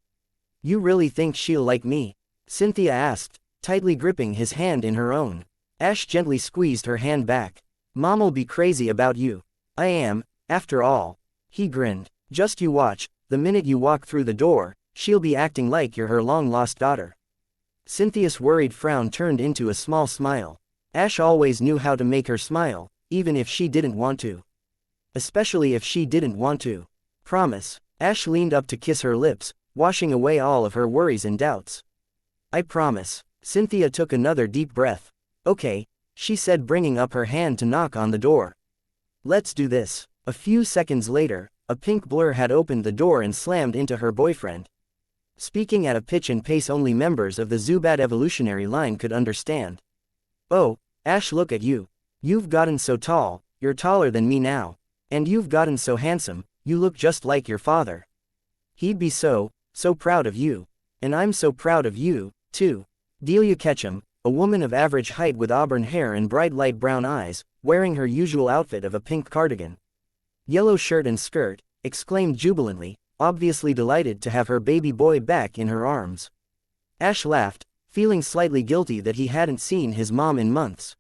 You really think she'll like me? Cynthia asked, tightly gripping his hand in her own. Ash gently squeezed her hand back. Mom'll be crazy about you. I am, after all. He grinned. Just you watch, the minute you walk through the door, she'll be acting like you're her long-lost daughter. Cynthia's worried frown turned into a small smile. Ash always knew how to make her smile, even if she didn't want to. Especially if she didn't want to. Promise. Ash leaned up to kiss her lips, washing away all of her worries and doubts. I promise. Cynthia took another deep breath. Okay, she said, bringing up her hand to knock on the door. Let's do this. A few seconds later, a pink blur had opened the door and slammed into her boyfriend. Speaking at a pitch and pace only members of the Zubat evolutionary line could understand. Oh, Ash, look at you. You've gotten so tall, you're taller than me now. And you've gotten so handsome, you look just like your father. He'd be so proud of you. And I'm so proud of you, too. Delia Ketchum, a woman of average height with auburn hair and bright light brown eyes, wearing her usual outfit of a pink cardigan, yellow shirt and skirt, exclaimed jubilantly, obviously delighted to have her baby boy back in her arms. Ash laughed, feeling slightly guilty that he hadn't seen his mom in months.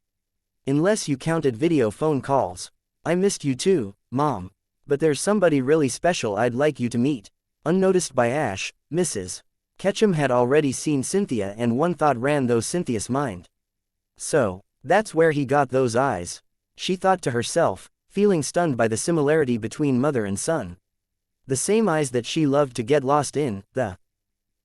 Unless you counted video phone calls. I missed you too, Mom. But there's somebody really special I'd like you to meet. Unnoticed by Ash, Mrs. Ketchum had already seen Cynthia, and one thought ran through Cynthia's mind. So, that's where he got those eyes. She thought to herself, feeling stunned by the similarity between mother and son. The same eyes that she loved to get lost in, the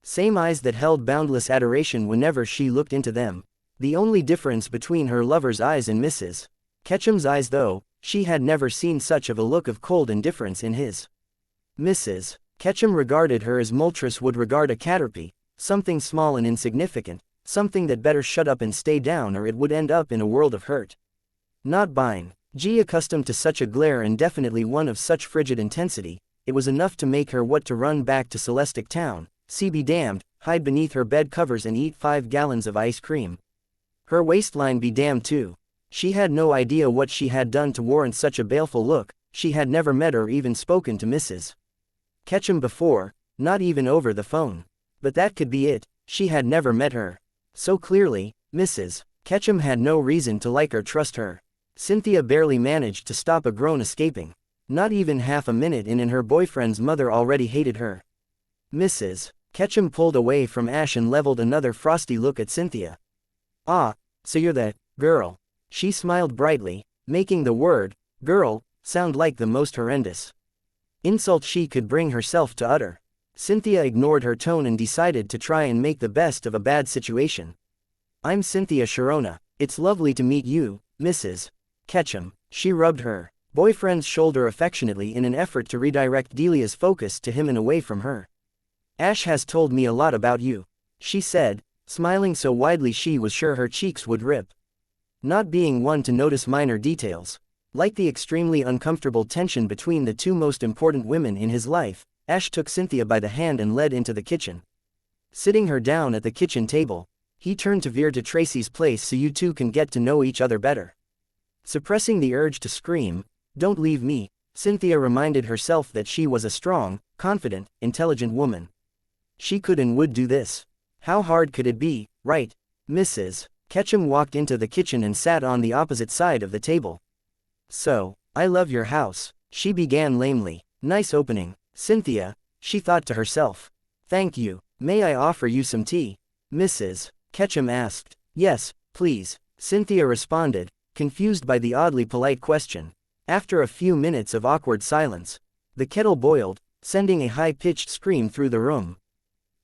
same eyes that held boundless adoration whenever she looked into them. The only difference between her lover's eyes and Mrs. Ketchum's eyes, though, she had never seen such of a look of cold indifference in his. Mrs. Ketchum regarded her as Moltres would regard a caterpie, something small and insignificant, something that better shut up and stay down or it would end up in a world of hurt. Not buying. G, accustomed to such a glare and definitely one of such frigid intensity, it was enough to make her want to run back to Celestic Town, see be damned, hide beneath her bed covers and eat 5 gallons of ice cream. Her waistline be damned too. She had no idea what she had done to warrant such a baleful look. She had never met or even spoken to Mrs. Ketchum before, not even over the phone. But that could be it, she had never met her. So clearly, Mrs. Ketchum had no reason to like or trust her. Cynthia barely managed to stop a groan escaping. Not even half a minute in and her boyfriend's mother already hated her. Mrs. Ketchum pulled away from Ash and leveled another frosty look at Cynthia. Ah, so you're that girl. She smiled brightly, making the word girl sound like the most horrendous insult she could bring herself to utter. Cynthia ignored her tone and decided to try and make the best of a bad situation. I'm Cynthia Sharona. It's lovely to meet you, Mrs. Ketchum. She rubbed her boyfriend's shoulder affectionately in an effort to redirect Delia's focus to him and away from her. Ash has told me a lot about you, she said, smiling so widely she was sure her cheeks would rip. Not being one to notice minor details, like the extremely uncomfortable tension between the two most important women in his life, Ash took Cynthia by the hand and led into the kitchen. Sitting her down at the kitchen table, he turned to veer to Tracy's place so you two can get to know each other better. Suppressing the urge to scream, "Don't leave me," Cynthia reminded herself that she was a strong, confident, intelligent woman. She could and would do this. How hard could it be, right? Mrs. Ketchum walked into the kitchen and sat on the opposite side of the table. So, I love your house, she began lamely. Nice opening, Cynthia, she thought to herself. Thank you. May I offer you some tea? Mrs. Ketchum asked. Yes, please, Cynthia responded, confused by the oddly polite question. After a few minutes of awkward silence, the kettle boiled, sending a high-pitched scream through the room.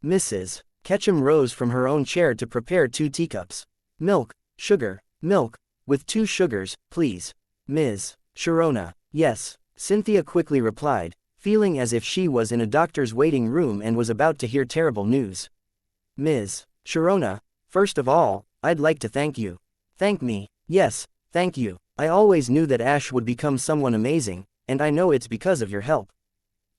Mrs. Ketchum rose from her own chair to prepare 2 teacups. Milk, sugar, milk, with 2 sugars, please. Ms. Sharona. Yes, Cynthia quickly replied, feeling as if she was in a doctor's waiting room and was about to hear terrible news. Ms. Sharona, first of all, I'd like to thank you. Thank me? Yes, thank you. I always knew that Ash would become someone amazing, and I know it's because of your help.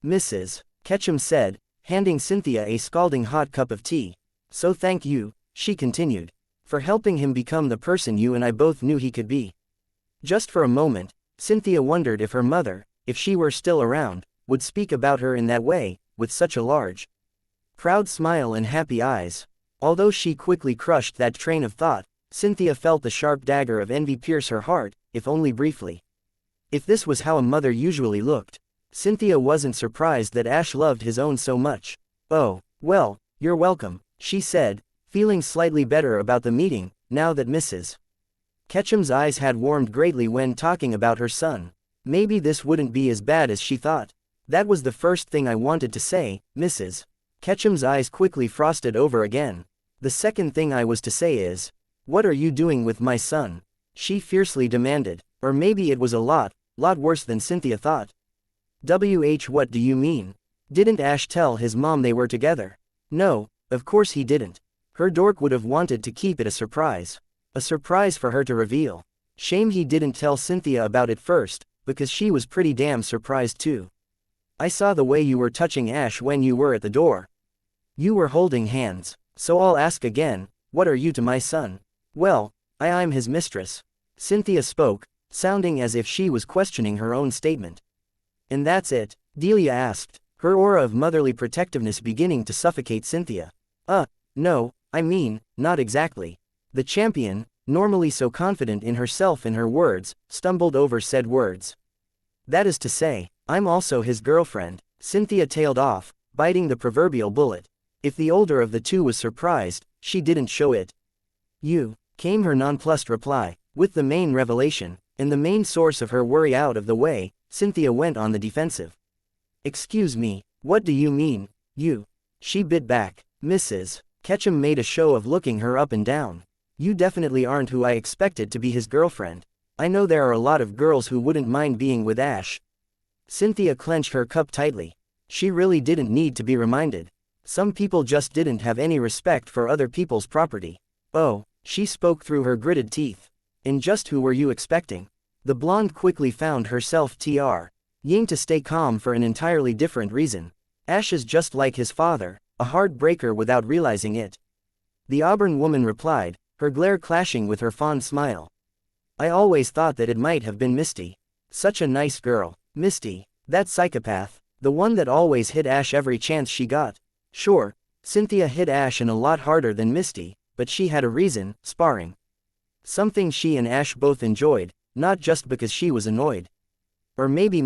Mrs. Ketchum said, handing Cynthia a scalding hot cup of tea. So thank you, she continued, for helping him become the person you and I both knew he could be. Just for a moment, Cynthia wondered if her mother, if she were still around, would speak about her in that way, with such a large, proud smile and happy eyes. Although she quickly crushed that train of thought, Cynthia felt the sharp dagger of envy pierce her heart, if only briefly. If this was how a mother usually looked, Cynthia wasn't surprised that Ash loved his own so much. Oh, well, you're welcome, she said, feeling slightly better about the meeting, now that Mrs. Ketchum's eyes had warmed greatly when talking about her son. Maybe this wouldn't be as bad as she thought. That was the first thing I wanted to say, Mrs. Ketchum's eyes quickly frosted over again. The second thing I was to say is, what are you doing with my son? She fiercely demanded. Or maybe it was a lot worse than Cynthia thought. What do you mean? Didn't Ash tell his mom they were together? No, of course he didn't. Her dork would have wanted to keep it a surprise. A surprise for her to reveal. Shame he didn't tell Cynthia about it first, because she was pretty damn surprised too. I saw the way you were touching Ash when you were at the door. You were holding hands. So I'll ask again, what are you to my son? Well, I'm his mistress. Cynthia spoke, sounding as if she was questioning her own statement. And that's it? Delia asked, her aura of motherly protectiveness beginning to suffocate Cynthia. No, I mean, not exactly. The champion, normally so confident in herself and her words, stumbled over said words. That is to say, I'm also his girlfriend, Cynthia tailed off, biting the proverbial bullet. If the older of the two was surprised, she didn't show it. You, came her nonplussed reply. With the main revelation, and the main source of her worry out of the way, Cynthia went on the defensive. Excuse me, what do you mean, you? She bit back. Mrs. Ketchum made a show of looking her up and down. You definitely aren't who I expected to be his girlfriend. I know there are a lot of girls who wouldn't mind being with Ash. Cynthia clenched her cup tightly. She really didn't need to be reminded. Some people just didn't have any respect for other people's property. Oh, she spoke through her gritted teeth. And just who were you expecting? The blonde quickly found herself ying to stay calm for an entirely different reason. Ash is just like his father, a hard breaker without realizing it. The auburn woman replied, her glare clashing with her fond smile. I always thought that it might have been Misty. Such a nice girl. Misty, that psychopath, the one that always hit Ash every chance she got. Sure, Cynthia hit Ash and a lot harder than Misty, but she had a reason, sparring. Something she and Ash both enjoyed, not just because she was annoyed. Or maybe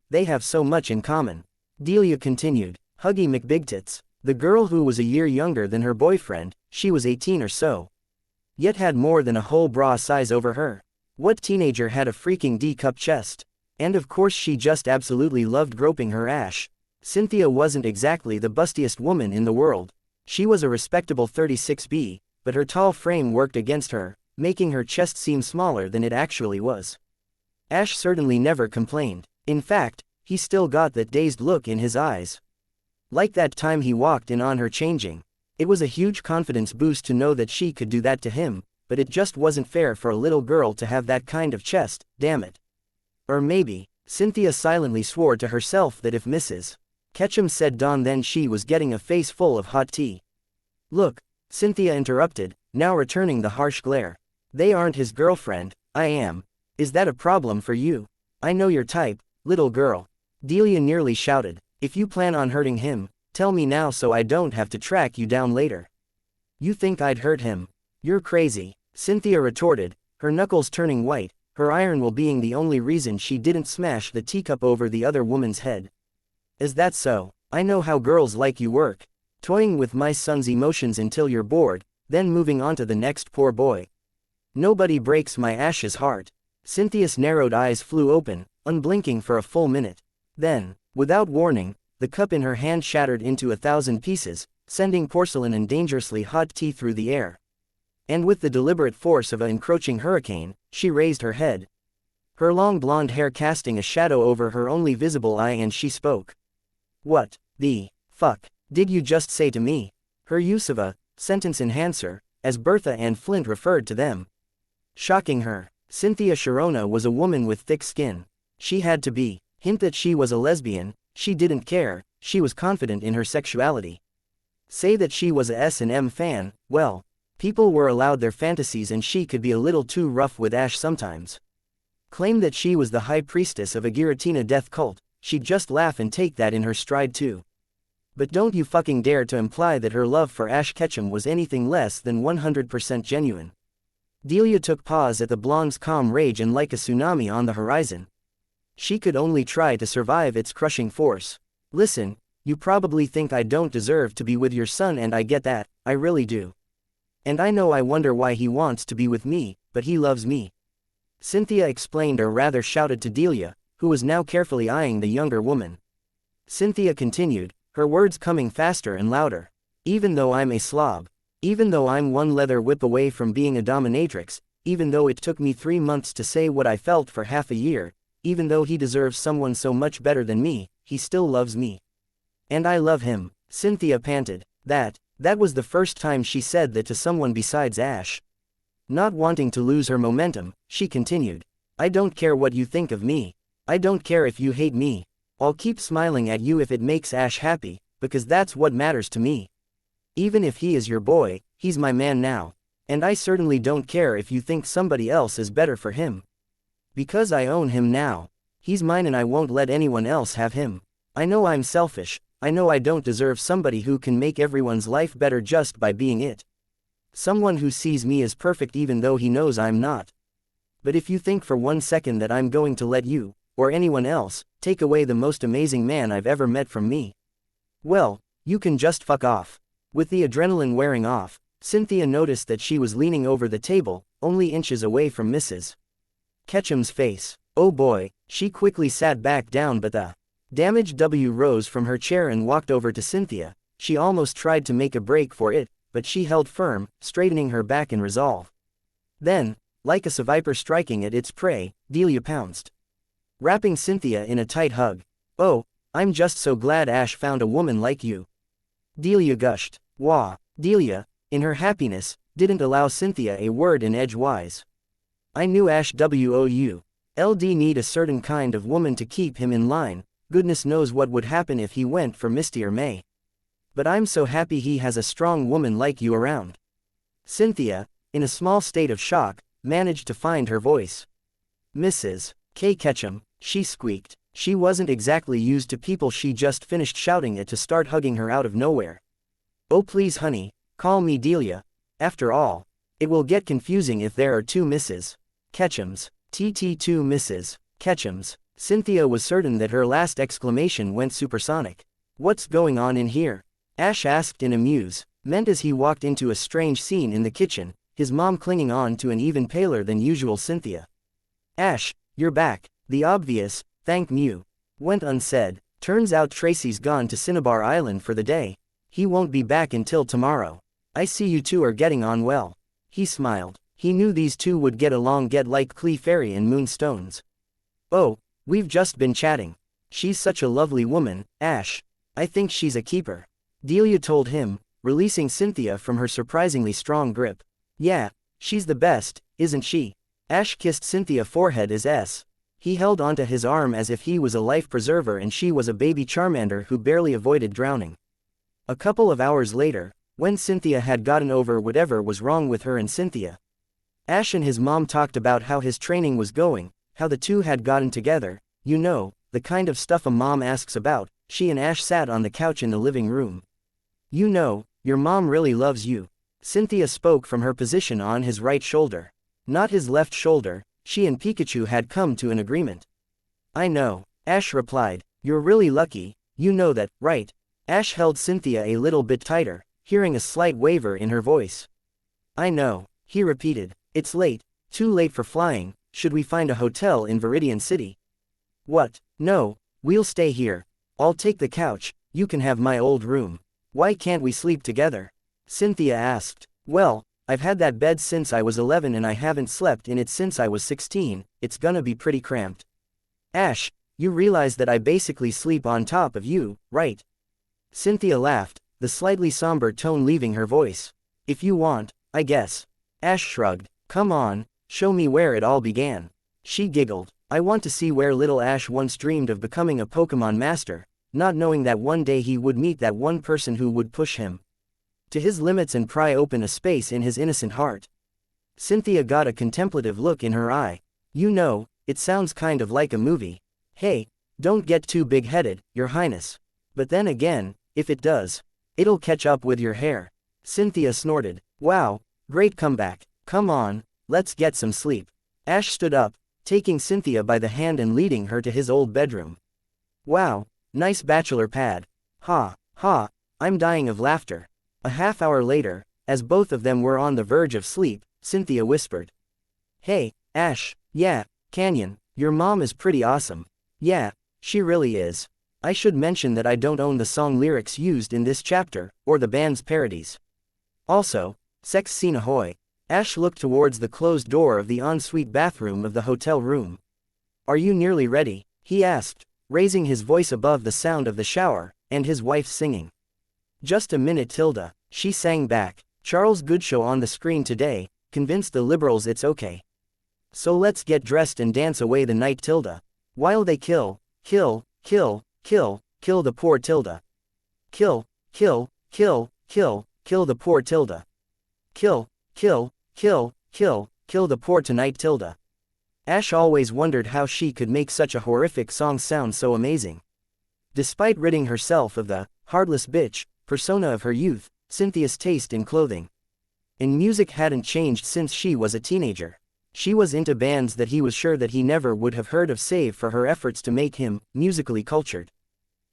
they have so much in common. Delia continued, Huggy McBigtits. The girl who was a year younger than her boyfriend, she was 18 or so. Yet had more than a whole bra size over her. What teenager had a freaking D-cup chest? And of course she just absolutely loved groping her Ash. Cynthia wasn't exactly the bustiest woman in the world. She was a respectable 36B, but her tall frame worked against her, making her chest seem smaller than it actually was. Ash certainly never complained. In fact, he still got that dazed look in his eyes. Like that time he walked in on her changing. It was a huge confidence boost to know that she could do that to him, but it just wasn't fair for a little girl to have that kind of chest, damn it. Or maybe, Cynthia silently swore to herself that if Mrs. Ketchum said Dawn, then she was getting a face full of hot tea. Look, Cynthia interrupted, now returning the harsh glare. They aren't his girlfriend, I am. Is that a problem for you? I know your type, little girl. Delia nearly shouted. If you plan on hurting him, tell me now so I don't have to track you down later. You think I'd hurt him? You're crazy, Cynthia retorted, her knuckles turning white, her iron will being the only reason she didn't smash the teacup over the other woman's head. Is that so? I know how girls like you work. Toying with my son's emotions until you're bored, then moving on to the next poor boy. Nobody breaks my Ash's heart. Cynthia's narrowed eyes flew open, unblinking for a full minute. Then, without warning, the cup in her hand shattered into 1,000 pieces, sending porcelain and dangerously hot tea through the air. And with the deliberate force of an encroaching hurricane, she raised her head. Her long blonde hair casting a shadow over her only visible eye, and she spoke. What the fuck did you just say to me? Her use of a sentence enhancer, as Bertha and Flint referred to them, shocking her. Cynthia Sharona was a woman with thick skin. She had to be. Hint that she was a lesbian, she didn't care, she was confident in her sexuality. Say that she was a S&M fan, well, people were allowed their fantasies and she could be a little too rough with Ash sometimes. Claim that she was the high priestess of a Giratina death cult, she'd just laugh and take that in her stride too. But don't you fucking dare to imply that her love for Ash Ketchum was anything less than 100% genuine. Delia took pause at the blonde's calm rage, and like a tsunami on the horizon, she could only try to survive its crushing force. Listen, you probably think I don't deserve to be with your son, and I get that, I really do. And I know I wonder why he wants to be with me, but he loves me. Cynthia explained, or rather shouted to Delia, who was now carefully eyeing the younger woman. Cynthia continued, her words coming faster and louder. Even though I'm a slob, even though I'm one leather whip away from being a dominatrix, even though it took me 3 months to say what I felt for half a year, even though he deserves someone so much better than me, he still loves me. And I love him, Cynthia panted. That was the first time she said that to someone besides Ash. Not wanting to lose her momentum, she continued. I don't care what you think of me. I don't care if you hate me. I'll keep smiling at you if it makes Ash happy, because that's what matters to me. Even if he is your boy, he's my man now. And I certainly don't care if you think somebody else is better for him. Because I own him now. He's mine and I won't let anyone else have him. I know I'm selfish, I know I don't deserve somebody who can make everyone's life better just by being it. Someone who sees me as perfect even though he knows I'm not. But if you think for 1 second that I'm going to let you, or anyone else, take away the most amazing man I've ever met from me, well, you can just fuck off. With the adrenaline wearing off, Cynthia noticed that she was leaning over the table, only inches away from Mrs. Ketchum's face. Oh boy, she quickly sat back down, but the damaged W rose from her chair and walked over to Cynthia. She almost tried to make a break for it, but she held firm, straightening her back in resolve. Then, like a viper striking at its prey, Delia pounced, wrapping Cynthia in a tight hug. Oh, I'm just so glad Ash found a woman like you. Delia gushed. Wah. Delia, in her happiness, didn't allow Cynthia a word in edgewise. I knew Ash would need a certain kind of woman to keep him in line. Goodness knows what would happen if he went for Misty or May. But I'm so happy he has a strong woman like you around. Cynthia, in a small state of shock, managed to find her voice. Mrs. K. Ketchum, she squeaked. She wasn't exactly used to people she just finished shouting at to start hugging her out of nowhere. Oh please honey, call me Delia. After all, it will get confusing if there are 2 Mrs. Ketchums. TT2 Mrs. Ketchums. Cynthia was certain that her last exclamation went supersonic. What's going on in here? Ash asked in amusement as he walked into a strange scene in the kitchen, his mom clinging on to an even paler than usual Cynthia. Ash, you're back. The obvious, thank you, went unsaid. Turns out Tracy's gone to Cinnabar Island for the day. He won't be back until tomorrow. I see you two are getting on well. He smiled. He knew these two would get along like Clee Fairy and Moonstones. Oh, we've just been chatting. She's such a lovely woman, Ash. I think she's a keeper. Delia told him, releasing Cynthia from her surprisingly strong grip. Yeah, she's the best, isn't she? Ash kissed Cynthia's forehead as he held onto his arm as if he was a life preserver and she was a baby Charmander who barely avoided drowning. A couple of hours later, when Cynthia had gotten over whatever was wrong with her and Cynthia, Ash and his mom talked about how his training was going, how the two had gotten together, you know, the kind of stuff a mom asks about. She and Ash sat on the couch in the living room. You know, your mom really loves you. Cynthia spoke from her position on his right shoulder. Not his left shoulder. She and Pikachu had come to an agreement. I know, Ash replied. You're really lucky, you know that, right? Ash held Cynthia a little bit tighter, hearing a slight waver in her voice. I know, he repeated. It's late, too late for flying. Should we find a hotel in Viridian City? What? No, we'll stay here. I'll take the couch, you can have my old room. Why can't we sleep together? Cynthia asked. Well, I've had that bed since I was 11 and I haven't slept in it since I was 16, it's gonna be pretty cramped. Ash, you realize that I basically sleep on top of you, right? Cynthia laughed, the slightly somber tone leaving her voice. If you want, I guess. Ash shrugged. Come on, show me where it all began. She giggled. I want to see where little Ash once dreamed of becoming a Pokemon master, not knowing that one day he would meet that one person who would push him to his limits and pry open a space in his innocent heart. Cynthia got a contemplative look in her eye. You know, it sounds kind of like a movie. Hey, don't get too big-headed, Your Highness. But then again, if it does, it'll catch up with your hair. Cynthia snorted. Wow, great comeback. Come on, let's get some sleep. Ash stood up, taking Cynthia by the hand and leading her to his old bedroom. Wow, nice bachelor pad. Ha, ha, I'm dying of laughter. A half hour later, as both of them were on the verge of sleep, Cynthia whispered. Hey, Ash, yeah, Canyon, your mom is pretty awesome. Yeah, she really is. I should mention that I don't own the song lyrics used in this chapter, or the band's parodies. Also, sex scene ahoy. Ash looked towards the closed door of the ensuite bathroom of the hotel room. Are you nearly ready? He asked, raising his voice above the sound of the shower, and his wife singing. Just a minute Tilda, she sang back. Charles Goodshow on the screen today, convinced the liberals it's okay. So let's get dressed and dance away the night Tilda. While they kill the poor Tilda. Kill the poor Tilda. Kill the poor tonight Tilda. Ash always wondered how she could make such a horrific song sound so amazing. Despite ridding herself of the heartless bitch persona of her youth, Cynthia's taste in clothing and music hadn't changed since she was a teenager. She was into bands that he was sure that he never would have heard of save for her efforts to make him musically cultured.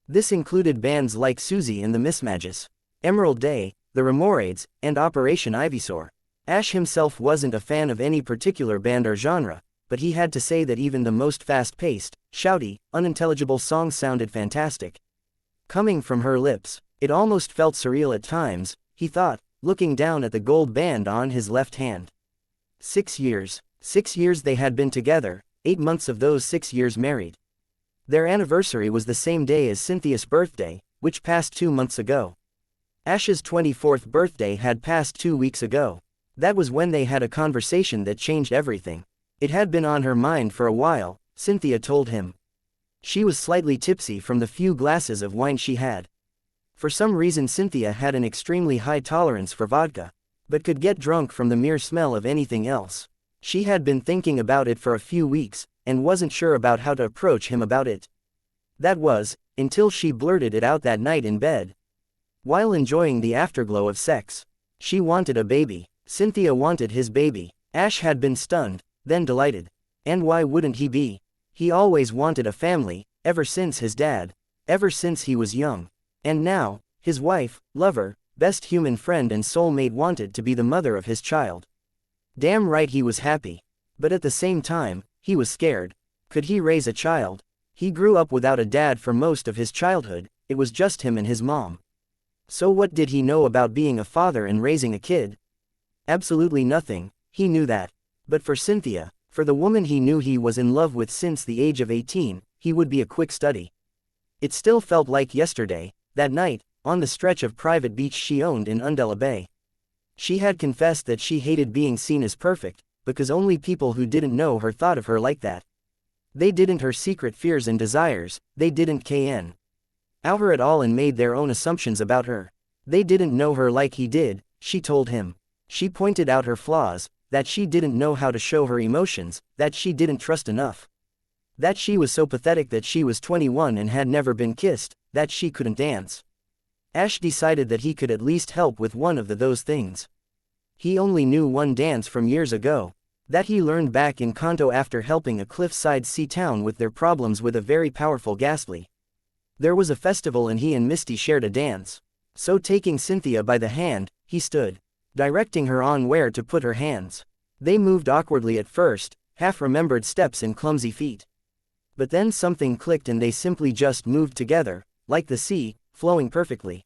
This included bands like Susie and the Mismatches, Emerald Day, the Remorades, and Operation Ivysaur. Ash himself wasn't a fan of any particular band or genre, but he had to say that even the most fast-paced, shouty, unintelligible songs sounded fantastic. Coming from her lips, it almost felt surreal at times, he thought, looking down at the gold band on his left hand. 6 years. 6 years they had been together, 8 months of those 6 years married. Their anniversary was the same day as Cynthia's birthday, which passed 2 months ago. Ash's 24th birthday had passed 2 weeks ago. That was when they had a conversation that changed everything. It had been on her mind for a while, Cynthia told him. She was slightly tipsy from the few glasses of wine she had. For some reason Cynthia had an extremely high tolerance for vodka, but could get drunk from the mere smell of anything else. She had been thinking about it for a few weeks, and wasn't sure about how to approach him about it. That was, until she blurted it out that night in bed. While enjoying the afterglow of sex. She wanted a baby. Cynthia wanted his baby. Ash had been stunned, then delighted. And why wouldn't he be? He always wanted a family, ever since his dad. Ever since he was young. And now, His wife, lover, best human friend and soulmate wanted to be the mother of his child. Damn right he was happy. But at the same time, he was scared. Could he raise a child? He grew up without a dad for most of his childhood, it was just him and his mom. So what did he know about being a father and raising a kid? Absolutely nothing, he knew that. But for Cynthia, for the woman he knew he was in love with since the age of 18, he would be a quick study. It still felt like yesterday, that night, on the stretch of private beach she owned in Undella Bay. She had confessed that she hated being seen as perfect, because only people who didn't know her thought of her like that. They didn't her secret fears and desires, they didn't kn. Out her at all and made their own assumptions about her. They didn't know her like he did, she told him. She pointed out her flaws, that she didn't know how to show her emotions, that she didn't trust enough. That she was so pathetic that she was 21 and had never been kissed, that she couldn't dance. Ash decided that he could at least help with one of those things. He only knew one dance from years ago. That he learned back in Kanto after helping a cliffside sea town with their problems with a very powerful Ghastly. There was a festival and he and Misty shared a dance. So taking Cynthia by the hand, he stood, directing her on where to put her hands. They moved awkwardly at first, half-remembered steps and clumsy feet. But then something clicked and they simply just moved together, like the sea, flowing perfectly.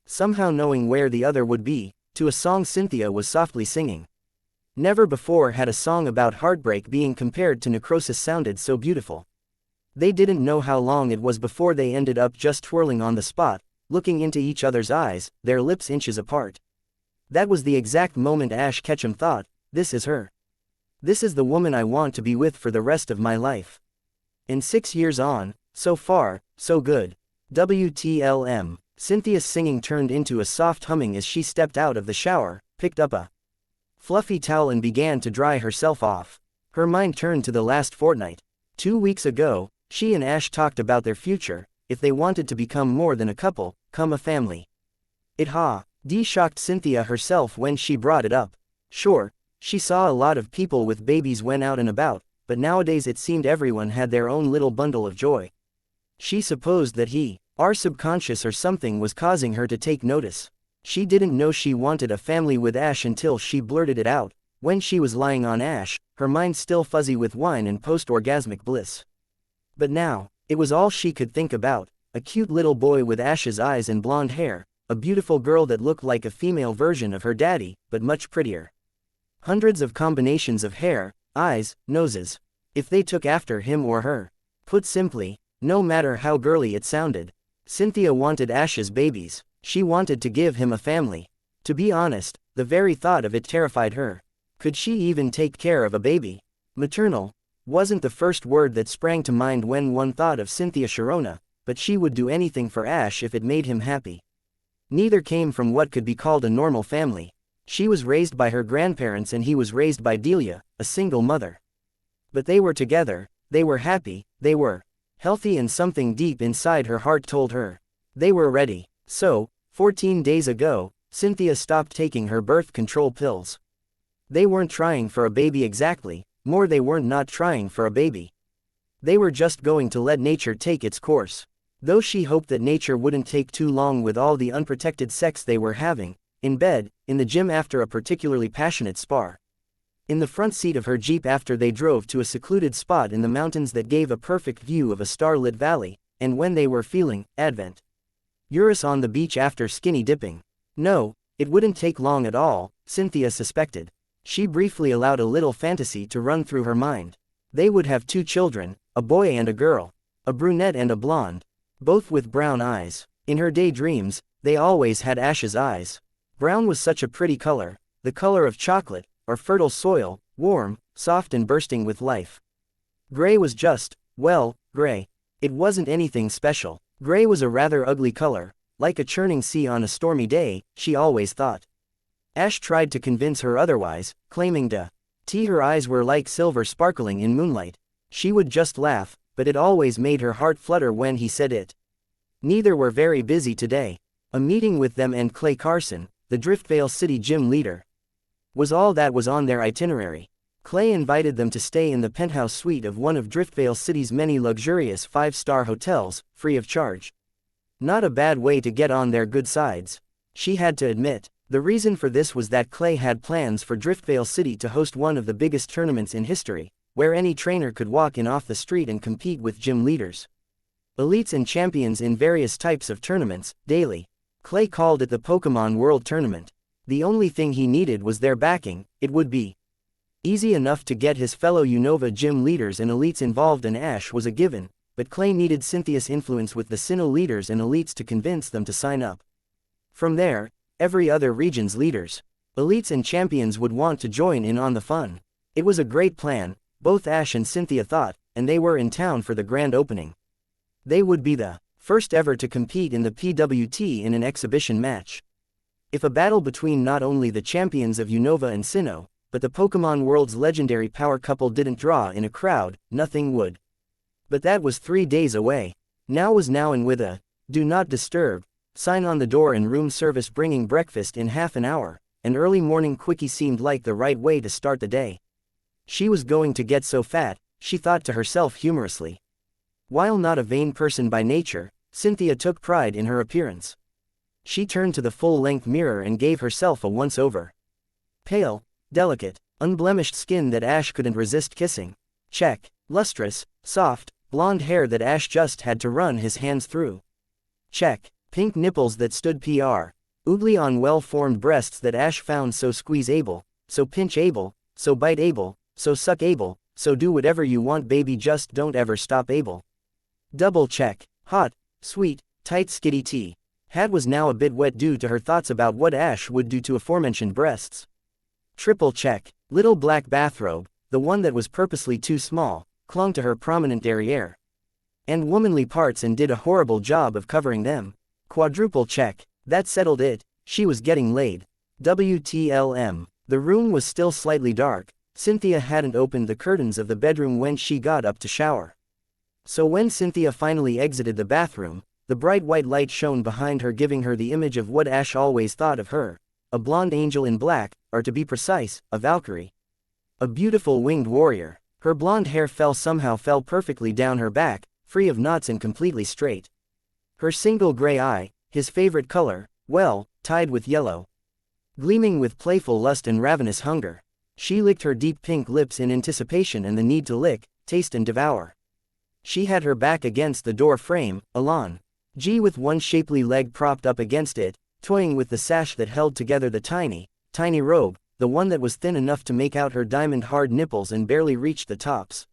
Somehow knowing where the other would be, to a song Cynthia was softly singing. Never before had a song about heartbreak being compared to necrosis sounded so beautiful. They didn't know how long it was before they ended up just twirling on the spot, looking into each other's eyes, their lips inches apart. That was the exact moment Ash Ketchum thought, this is her. This is the woman I want to be with for the rest of my life. And 6 years on, so far, so good. WTLM. Cynthia's singing turned into a soft humming as she stepped out of the shower, picked up a fluffy towel and began to dry herself off. Her mind turned to the last fortnight. 2 weeks ago, she and Ash talked about their future, if they wanted to become more than a couple, come a family. It shocked Cynthia herself when she brought it up. Sure, she saw a lot of people with babies when out and about, but nowadays it seemed everyone had their own little bundle of joy. She supposed that our subconscious or something was causing her to take notice. She didn't know she wanted a family with Ash until she blurted it out, when she was lying on Ash, her mind still fuzzy with wine and post-orgasmic bliss. But now, it was all she could think about, a cute little boy with Ash's eyes and blonde hair, a beautiful girl that looked like a female version of her daddy, but much prettier. Hundreds of combinations of hair, eyes, noses. If they took after him or her. Put simply, no matter how girly it sounded, Cynthia wanted Ash's babies. She wanted to give him a family. To be honest, the very thought of it terrified her. Could she even take care of a baby? Maternal wasn't the first word that sprang to mind when one thought of Cynthia Sharona, but she would do anything for Ash if it made him happy. Neither came from what could be called a normal family. She was raised by her grandparents and he was raised by Delia, a single mother. But they were together, they were happy, they were healthy, and something deep inside her heart told her they were ready. So, 14 days ago, Cynthia stopped taking her birth control pills. They weren't trying for a baby exactly, more they weren't not trying for a baby. They were just going to let nature take its course. Though she hoped that nature wouldn't take too long with all the unprotected sex they were having, in bed, in the gym after a particularly passionate spar. In the front seat of her Jeep after they drove to a secluded spot in the mountains that gave a perfect view of a starlit valley, and when they were feeling Advent. Eurus on the beach after skinny dipping. No, it wouldn't take long at all, Cynthia suspected. She briefly allowed a little fantasy to run through her mind. They would have 2 children, a boy and a girl. A brunette and a blonde. Both with brown eyes. In her daydreams, they always had Ash's eyes. Brown was such a pretty color, the color of chocolate, or fertile soil, warm, soft and bursting with life. Gray was just, well, gray. It wasn't anything special. Gray was a rather ugly color, like a churning sea on a stormy day, she always thought. Ash tried to convince her otherwise, claiming her eyes were like silver sparkling in moonlight. She would just laugh, but it always made her heart flutter when he said it. Neither were very busy today. A meeting with them and Clay Carson, the Driftvale City gym leader, was all that was on their itinerary. Clay invited them to stay in the penthouse suite of one of Driftvale City's many luxurious 5-star hotels, free of charge. Not a bad way to get on their good sides. She had to admit, the reason for this was that Clay had plans for Driftvale City to host one of the biggest tournaments in history, where any trainer could walk in off the street and compete with gym leaders. Elites and champions in various types of tournaments, daily. Clay called it the Pokemon World Tournament. The only thing he needed was their backing. It would be easy enough to get his fellow Unova gym leaders and elites involved, and Ash was a given, but Clay needed Cynthia's influence with the Sinnoh leaders and elites to convince them to sign up. From there, every other region's leaders, elites and champions would want to join in on the fun. It was a great plan, both Ash and Cynthia thought, and they were in town for the grand opening. They would be the first ever to compete in the PWT in an exhibition match. If a battle between not only the champions of Unova and Sinnoh, but the Pokemon World's legendary power couple didn't draw in a crowd, nothing would. But that was 3 days away. Now was now, and with a "Do Not Disturb" sign on the door and room service bringing breakfast in half an hour, an early morning quickie seemed like the right way to start the day. She was going to get so fat, she thought to herself humorously. While not a vain person by nature, Cynthia took pride in her appearance. She turned to the full-length mirror and gave herself a once-over. Pale, delicate, unblemished skin that Ash couldn't resist kissing. Check. Lustrous, soft, blonde hair that Ash just had to run his hands through. Check. Pink nipples that stood PR. Oogly on well-formed breasts that Ash found so squeeze-able, so pinch-able, so bite-able, so suck-able, so do whatever you want baby, just don't ever stop-able. Double check. Hot, sweet, tight skitty tea. Hat was now a bit wet due to her thoughts about what Ash would do to aforementioned breasts. Triple check. Little black bathrobe, the one that was purposely too small, clung to her prominent derriere and womanly parts and did a horrible job of covering them. Quadruple check. That settled it, she was getting laid. WTLM. The room was still slightly dark. Cynthia hadn't opened the curtains of the bedroom when she got up to shower. So when Cynthia finally exited the bathroom, the bright white light shone behind her, giving her the image of what Ash always thought of her. A blonde angel in black, or to be precise, a Valkyrie. A beautiful winged warrior. Her blonde hair fell perfectly down her back, free of knots and completely straight. Her single gray eye, his favorite color, well, tied with yellow, gleaming with playful lust and ravenous hunger. She licked her deep pink lips in anticipation and the need to lick, taste and devour. She had her back against the door frame, Alon G with one shapely leg propped up against it, toying with the sash that held together the tiny robe, the one that was thin enough to make out her diamond-hard nipples and barely reached the tops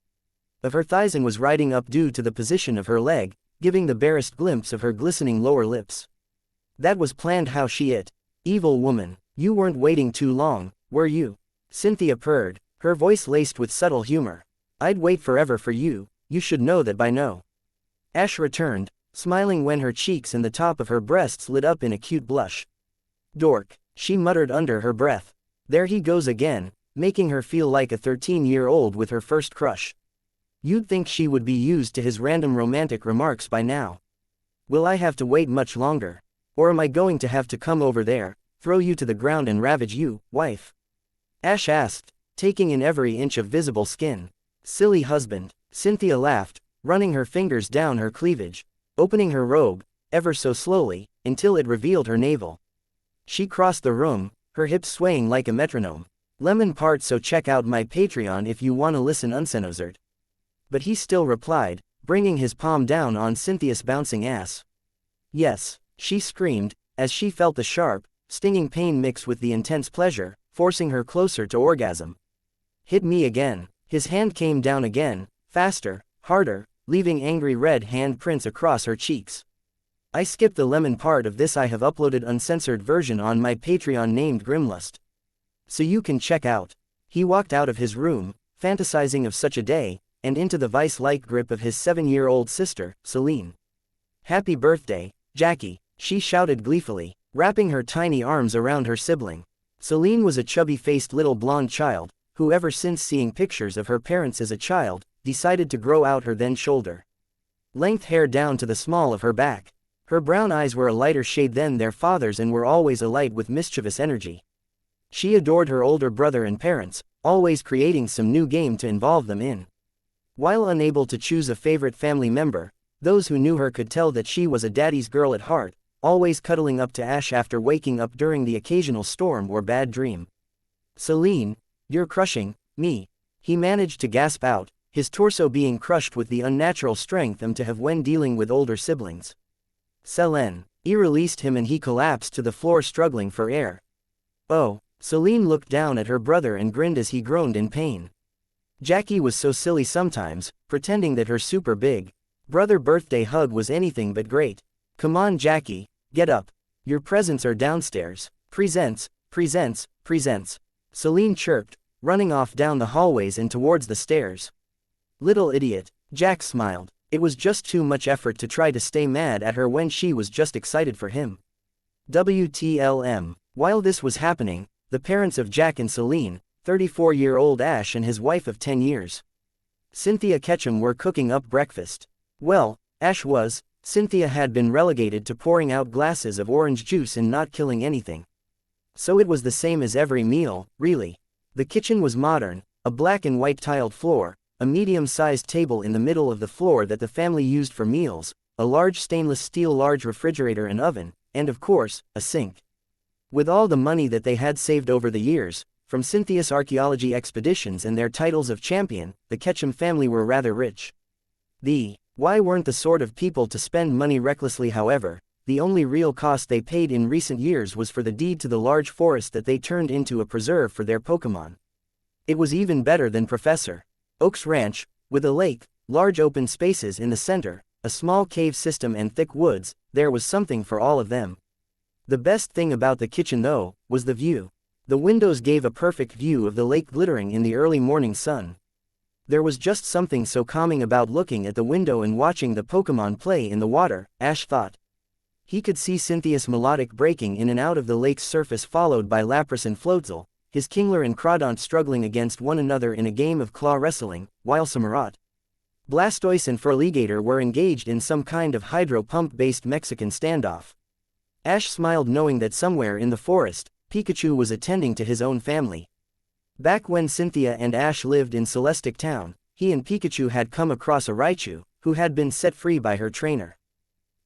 of her thighs and was riding up due to the position of her leg, giving the barest glimpse of her glistening lower lips. That was planned how she it. Evil woman, you weren't waiting too long, were you? Cynthia purred, her voice laced with subtle humor. I'd wait forever for you, you should know that by now. Ash returned, smiling when her cheeks and the top of her breasts lit up in a cute blush. Dork, she muttered under her breath. There he goes again, making her feel like a 13-year-old with her first crush. You'd think she would be used to his random romantic remarks by now. Will I have to wait much longer? Or am I going to have to come over there, throw you to the ground and ravage you, wife? Ash asked, taking in every inch of visible skin. Silly husband. Cynthia laughed, running her fingers down her cleavage, opening her robe, ever so slowly, until it revealed her navel. She crossed the room, her hips swaying like a metronome. Lemon part, so check out my Patreon if you wanna listen uncensored. But he still replied, bringing his palm down on Cynthia's bouncing ass. Yes, she screamed, as she felt the sharp, stinging pain mix with the intense pleasure, forcing her closer to orgasm. Hit me again. His hand came down again, faster, harder, leaving angry red handprints across her cheeks. I skipped the lemon part of this. I have uploaded uncensored version on my Patreon named Grimlust. So you can check out. He walked out of his room, fantasizing of such a day, and into the vice-like grip of his 7-year-old sister, Celine. Happy birthday, Jackie, she shouted gleefully, wrapping her tiny arms around her sibling. Celine was a chubby-faced little blonde child, who ever since seeing pictures of her parents as a child, decided to grow out her then shoulder length hair down to the small of her back. Her brown eyes were a lighter shade than their father's and were always alight with mischievous energy. She adored her older brother and parents, always creating some new game to involve them in. While unable to choose a favorite family member, Those who knew her could tell that she was a daddy's girl at heart, always cuddling up to Ash after waking up during the occasional storm or bad dream. "Celine, you're crushing me," he managed to gasp out, his torso being crushed with the unnatural strength to have when dealing with older siblings. Celine. He released him and he collapsed to the floor struggling for air. "Oh." Celine looked down at her brother and grinned as he groaned in pain. Jackie was so silly sometimes, pretending that her super big brother birthday hug was anything but great. "Come on Jackie, get up. Your presents are downstairs." "Presents, presents, presents," Celine chirped, running off down the hallways and towards the stairs. "Little idiot." Jack smiled. It was just too much effort to try to stay mad at her when she was just excited for him. WTLM. While this was happening, the parents of Jack and Celine, 34-year-old Ash and his wife of 10 years, Cynthia Ketchum, were cooking up breakfast. Well, Ash was. Cynthia had been relegated to pouring out glasses of orange juice and not killing anything. So it was the same as every meal, really. The kitchen was modern, a black and white tiled floor, a medium-sized table in the middle of the floor that the family used for meals, a large stainless steel large refrigerator and oven, and of course, a sink. With all the money that they had saved over the years, from Cynthia's archaeology expeditions and their titles of champion, the Ketchum family were rather rich. Why weren't the sort of people to spend money recklessly. However, the only real cost they paid in recent years was for the deed to the large forest that they turned into a preserve for their Pokémon. It was even better than Professor Oak's ranch, with a lake, large open spaces in the center, a small cave system and thick woods. There was something for all of them. The best thing about the kitchen though, was the view. The windows gave a perfect view of the lake glittering in the early morning sun. There was just something so calming about looking at the window and watching the Pokémon play in the water, Ash thought. He could see Cynthia's melodic breaking in and out of the lake's surface, followed by Lapras and Floatzel, his Kingler and Crawdont struggling against one another in a game of claw wrestling, while Samurott, Blastoise and Feraligatr were engaged in some kind of hydro pump-based Mexican standoff. Ash smiled knowing that somewhere in the forest, Pikachu was attending to his own family. Back when Cynthia and Ash lived in Celestic Town, he and Pikachu had come across a Raichu, who had been set free by her trainer.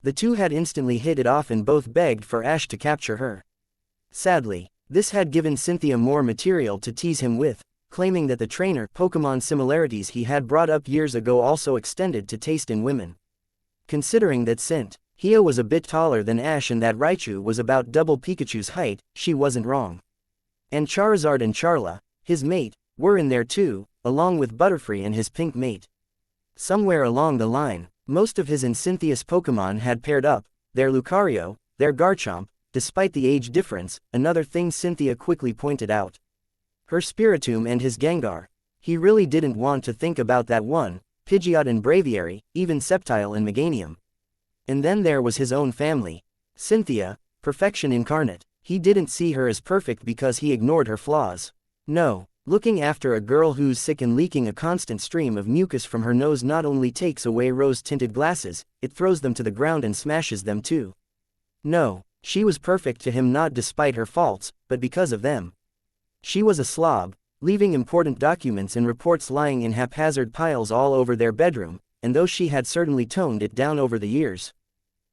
The two had instantly hit it off and both begged for Ash to capture her. Sadly, this had given Cynthia more material to tease him with, claiming that the trainer Pokémon similarities he had brought up years ago also extended to taste in women. Considering that Cynthia was a bit taller than Ash and that Raichu was about double Pikachu's height, she wasn't wrong. And Charizard and Charla, his mate, were in there too, along with Butterfree and his pink mate. Somewhere along the line, most of his and Cynthia's Pokémon had paired up, their Lucario, their Garchomp, despite the age difference, another thing Cynthia quickly pointed out. Her Spiritomb and his Gengar. He really didn't want to think about that one, Pidgeot and Braviary, even Sceptile and Meganium. And then there was his own family. Cynthia, perfection incarnate. He didn't see her as perfect because he ignored her flaws. No, looking after a girl who's sick and leaking a constant stream of mucus from her nose not only takes away rose-tinted glasses, it throws them to the ground and smashes them too. No, she was perfect to him not despite her faults, but because of them. She was a slob, leaving important documents and reports lying in haphazard piles all over their bedroom, and though she had certainly toned it down over the years,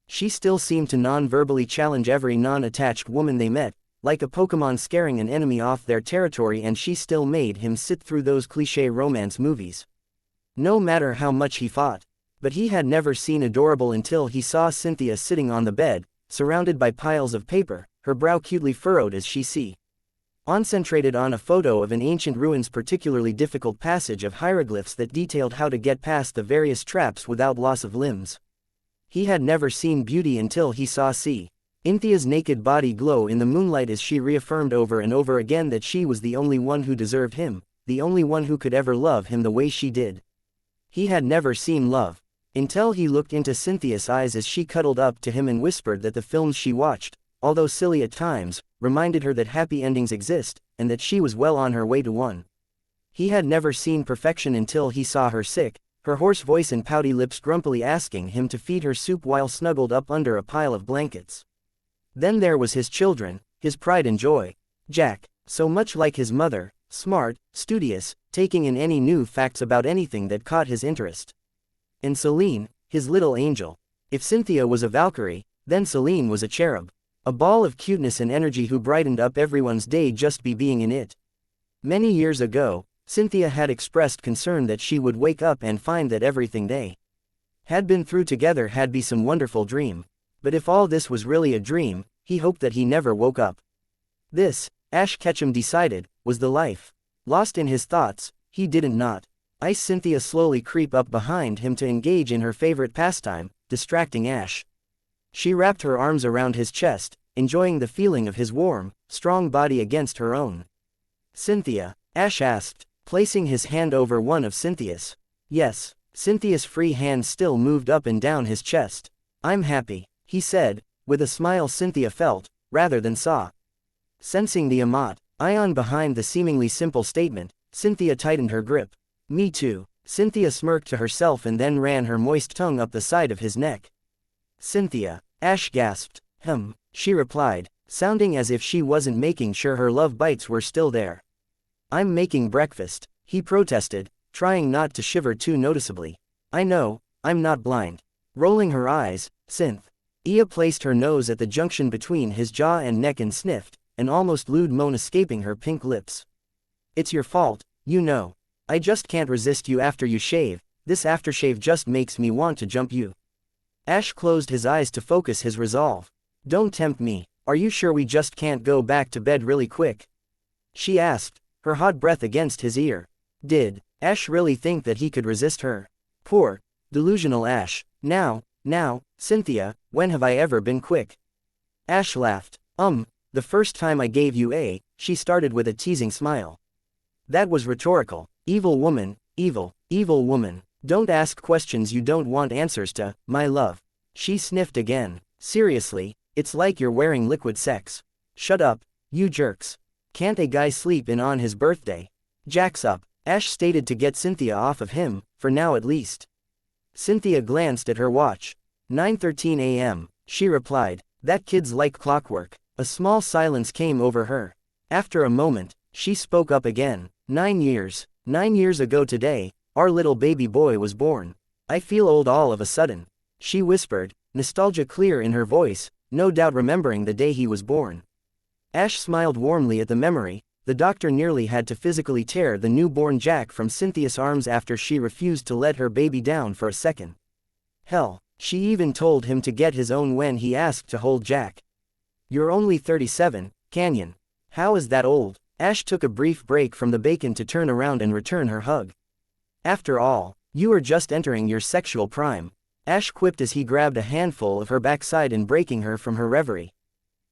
she still seemed to non-verbally challenge every non-attached woman they met, like a Pokémon scaring an enemy off their territory, and she still made him sit through those cliché romance movies. No matter how much he fought. But he had never seen adorable until he saw Cynthia sitting on the bed, surrounded by piles of paper, her brow cutely furrowed as she concentrated on a photo of an ancient ruin's particularly difficult passage of hieroglyphs that detailed how to get past the various traps without loss of limbs. He had never seen beauty until he saw Cynthia's naked body glow in the moonlight as she reaffirmed over and over again that she was the only one who deserved him, the only one who could ever love him the way she did. He had never seen love. Until he looked into Cynthia's eyes as she cuddled up to him and whispered that the films she watched, although silly at times, reminded her that happy endings exist, and that she was well on her way to one. He had never seen perfection until he saw her sick, her hoarse voice and pouty lips grumpily asking him to feed her soup while snuggled up under a pile of blankets. Then there was his children, his pride and joy. Jack, so much like his mother, smart, studious, taking in any new facts about anything that caught his interest. And Celine, his little angel. If Cynthia was a Valkyrie, then Celine was a cherub. A ball of cuteness and energy who brightened up everyone's day just by being in it. Many years ago, Cynthia had expressed concern that she would wake up and find that everything they had been through together had been some wonderful dream. But if all this was really a dream, he hoped that he never woke up. This, Ash Ketchum decided, was the life. Lost in his thoughts, he didn't not. Ice Cynthia slowly creep up behind him to engage in her favorite pastime, distracting Ash. She wrapped her arms around his chest, enjoying the feeling of his warm, strong body against her own. Cynthia, Ash asked, placing his hand over one of Cynthia's. Yes, Cynthia's free hand still moved up and down his chest. I'm happy, he said, with a smile Cynthia felt, rather than saw. Sensing the ion behind the seemingly simple statement, Cynthia tightened her grip. Me too, Cynthia smirked to herself and then ran her moist tongue up the side of his neck. Cynthia, Ash gasped. She replied, sounding as if she wasn't making sure her love bites were still there. I'm making breakfast, he protested, trying not to shiver too noticeably. I know, I'm not blind. Rolling her eyes, Cynthia placed her nose at the junction between his jaw and neck and sniffed, an almost lewd moan escaping her pink lips. It's your fault, you know. I just can't resist you after you shave, this aftershave just makes me want to jump you. Ash closed his eyes to focus his resolve. Don't tempt me, are you sure we just can't go back to bed really quick? She asked, her hot breath against his ear. Did Ash really think that he could resist her? Poor, delusional Ash. Now, Cynthia, when have I ever been quick? Ash laughed. The first time I gave you a, she started with a teasing smile. That was rhetorical. Evil woman, evil woman. Don't ask questions you don't want answers to, my love. She sniffed again. Seriously, it's like you're wearing liquid sex. Shut up, you jerks. Can't a guy sleep in on his birthday? Jack's up, Ash stated to get Cynthia off of him, for now at least. Cynthia glanced at her watch. 9:13 a.m., she replied, that kid's like clockwork. A small silence came over her. After a moment, she spoke up again. 9 years ago today, our little baby boy was born. I feel old all of a sudden. She whispered, nostalgia clear in her voice, no doubt remembering the day he was born. Ash smiled warmly at the memory. The doctor nearly had to physically tear the newborn Jack from Cynthia's arms after she refused to let her baby down for a second. Hell, she even told him to get his own when he asked to hold Jack. You're only 37, Canyon. How is that old? Ash took a brief break from the bacon to turn around and return her hug. After all, you are just entering your sexual prime, Ash quipped as he grabbed a handful of her backside and breaking her from her reverie.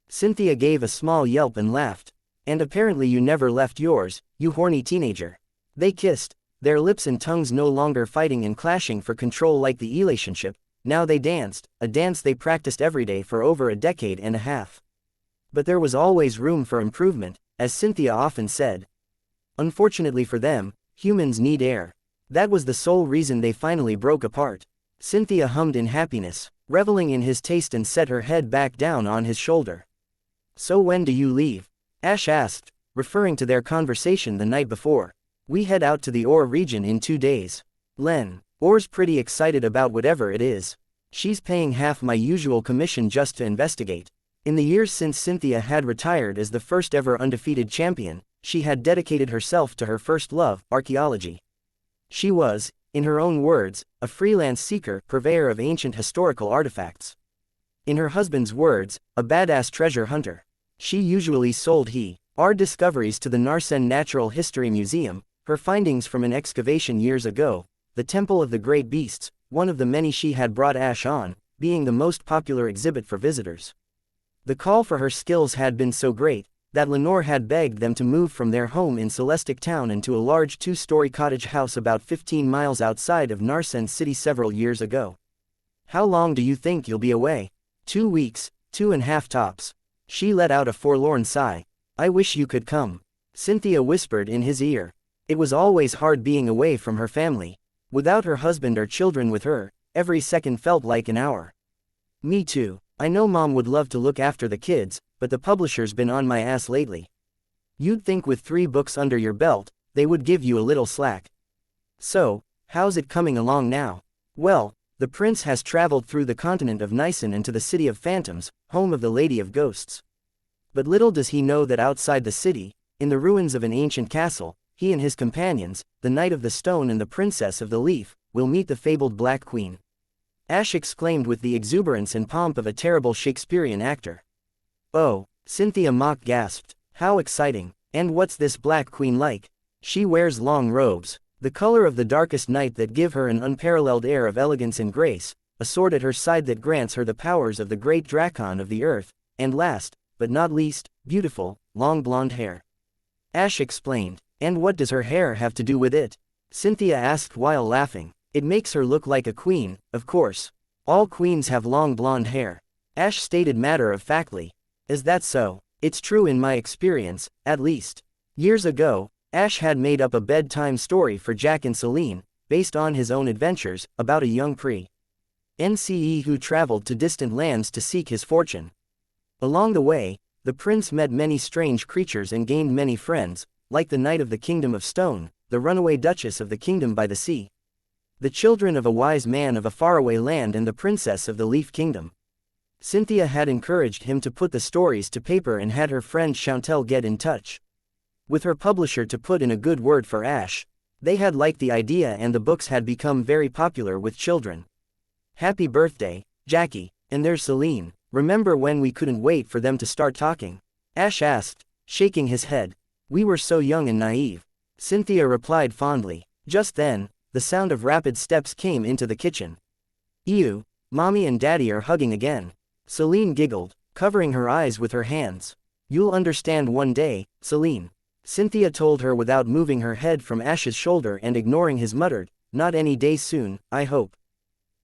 Cynthia gave a small yelp and laughed. And apparently you never left yours, you horny teenager. They kissed, their lips and tongues no longer fighting and clashing for control like the relationship. Now they danced, a dance they practiced every day for over a decade and a half. But there was always room for improvement, as Cynthia often said. Unfortunately for them, humans need air. That was the sole reason they finally broke apart. Cynthia hummed in happiness, reveling in his taste and set her head back down on his shoulder. So when do you leave? Ash asked, referring to their conversation the night before. We head out to the Ore region in 2 days. Len, Ore's pretty excited about whatever it is. She's paying half my usual commission just to investigate. In the years since Cynthia had retired as the first ever undefeated champion, she had dedicated herself to her first love, archaeology. She was, in her own words, a freelance seeker, purveyor of ancient historical artifacts. In her husband's words, a badass treasure hunter. She usually sold her discoveries to the Narsen Natural History Museum, her findings from an excavation years ago, the Temple of the Great Beasts, one of the many she had brought Ash on, being the most popular exhibit for visitors. The call for her skills had been so great, that Lenore had begged them to move from their home in Celestic Town into a large 2-story cottage house about 15 miles outside of Narsen City several years ago. How long do you think you'll be away? 2 weeks, 2.5 tops. She let out a forlorn sigh. I wish you could come. Cynthia whispered in his ear. It was always hard being away from her family. Without her husband or children with her, every second felt like an hour. Me too. I know Mom would love to look after the kids, but the publisher's been on my ass lately. You'd think with 3 books under your belt, they would give you a little slack. So, how's it coming along now? Well, The prince has traveled through the continent of Nisan and to the city of Phantoms, home of the Lady of Ghosts. But little does he know that outside the city, in the ruins of an ancient castle, he and his companions, the Knight of the Stone and the Princess of the Leaf, will meet the fabled Black Queen. Ash exclaimed with the exuberance and pomp of a terrible Shakespearean actor. Oh, Cynthia mock gasped. How exciting! And what's this Black Queen like? She wears long robes, the color of the darkest night that give her an unparalleled air of elegance and grace, a sword at her side that grants her the powers of the great Drakon of the earth, and last, but not least, beautiful, long blonde hair. Ash explained. And what does her hair have to do with it? Cynthia asked while laughing. It makes her look like a queen, of course. All queens have long blonde hair. Ash stated matter-of-factly. Is that so? It's true in my experience, at least. Years ago, Ash had made up a bedtime story for Jack and Celine, based on his own adventures, about a young prince who traveled to distant lands to seek his fortune. Along the way, the prince met many strange creatures and gained many friends, like the Knight of the Kingdom of Stone, the runaway Duchess of the Kingdom by the Sea, the children of a wise man of a faraway land and the Princess of the Leaf Kingdom. Cynthia had encouraged him to put the stories to paper and had her friend Chantel get in touch with her publisher to put in a good word for Ash. They had liked the idea and the books had become very popular with children. Happy birthday, Jackie, and there's Celine. Remember when we couldn't wait for them to start talking? Ash asked, shaking his head. We were so young and naive. Cynthia replied fondly. Just then, the sound of rapid steps came into the kitchen. Ew, Mommy and Daddy are hugging again. Celine giggled, covering her eyes with her hands. You'll understand one day, Celine. Cynthia told her without moving her head from Ash's shoulder and ignoring his muttered, not any day soon, I hope.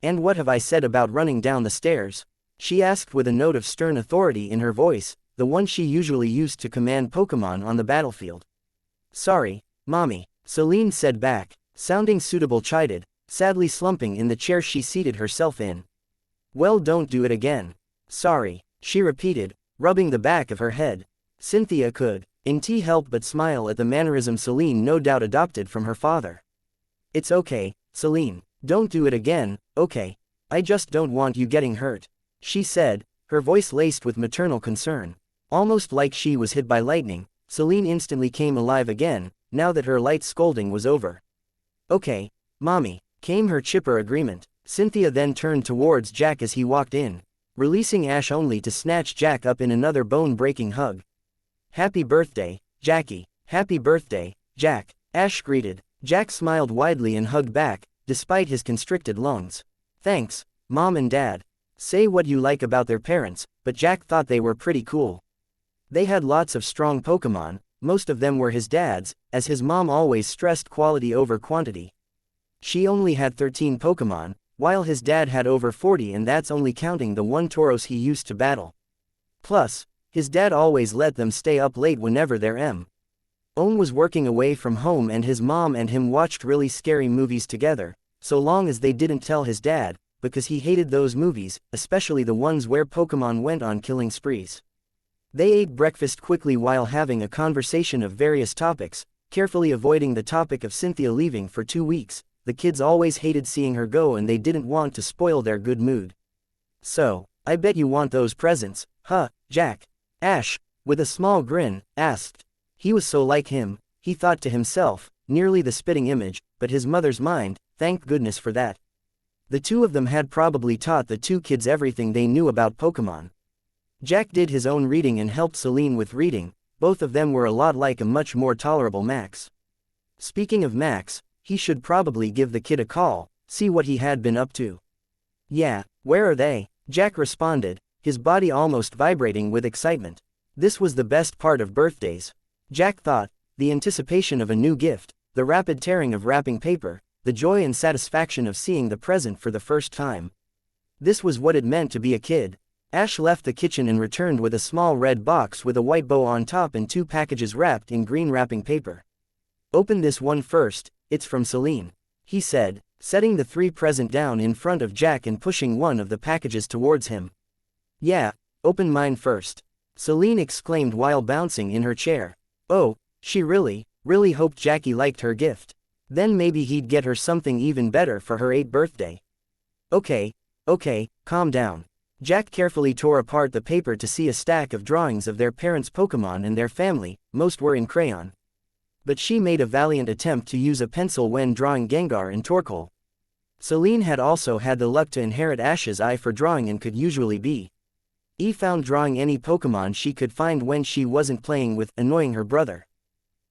And what have I said about running down the stairs? She asked with a note of stern authority in her voice, the one she usually used to command Pokémon on the battlefield. Sorry, Mommy, Celine said back, sounding suitable chided, sadly slumping in the chair she seated herself in. Well, don't do it again. Sorry, she repeated, rubbing the back of her head. Cynthia could, indeed, help but smile at the mannerism Celine no doubt adopted from her father. It's okay, Celine, don't do it again, okay? I just don't want you getting hurt, she said, her voice laced with maternal concern. Almost like she was hit by lightning, Celine instantly came alive again, now that her light scolding was over. Okay, Mommy, came her chipper agreement. Cynthia then turned towards Jack as he walked in, releasing Ash only to snatch Jack up in another bone-breaking hug. Happy birthday, Jackie. Happy birthday, Jack, Ash greeted. Jack smiled widely and hugged back, despite his constricted lungs. Thanks, Mom and Dad. Say what you like about their parents, but Jack thought they were pretty cool. They had lots of strong Pokémon, most of them were his dad's, as his mom always stressed quality over quantity. She only had 13 Pokémon, while his dad had over 40, and that's only counting the one Tauros he used to battle. Plus, his dad always let them stay up late whenever their own was working away from home, and his mom and him watched really scary movies together, so long as they didn't tell his dad, because he hated those movies, especially the ones where Pokémon went on killing sprees. They ate breakfast quickly while having a conversation of various topics, carefully avoiding the topic of Cynthia leaving for 2 weeks. The kids always hated seeing her go and they didn't want to spoil their good mood. So, I bet you want those presents, huh, Jack? Ash, with a small grin, asked. He was so like him, he thought to himself, nearly the spitting image, but his mother's mind, thank goodness for that. The two of them had probably taught the two kids everything they knew about Pokémon. Jack did his own reading and helped Celine with reading. Both of them were a lot like a much more tolerable Max. Speaking of Max, he should probably give the kid a call, see what he had been up to. Yeah, where are they? Jack responded, his body almost vibrating with excitement. This was the best part of birthdays. Jack thought, the anticipation of a new gift, the rapid tearing of wrapping paper, the joy and satisfaction of seeing the present for the first time. This was what it meant to be a kid. Ash left the kitchen and returned with a small red box with a white bow on top and 2 packages wrapped in green wrapping paper. Open this one first, it's from Celine, he said, setting the 3 presents down in front of Jack and pushing one of the packages towards him. Yeah, open mine first, Celine exclaimed while bouncing in her chair. Oh, she really hoped Jackie liked her gift. Then maybe he'd get her something even better for her 8th birthday. Okay, okay, calm down. Jack carefully tore apart the paper to see a stack of drawings of their parents' Pokémon and their family, most were in crayon. But she made a valiant attempt to use a pencil when drawing Gengar and Torkoal. Celine had also had the luck to inherit Ash's eye for drawing and could usually be found drawing any Pokémon she could find when she wasn't playing with annoying her brother.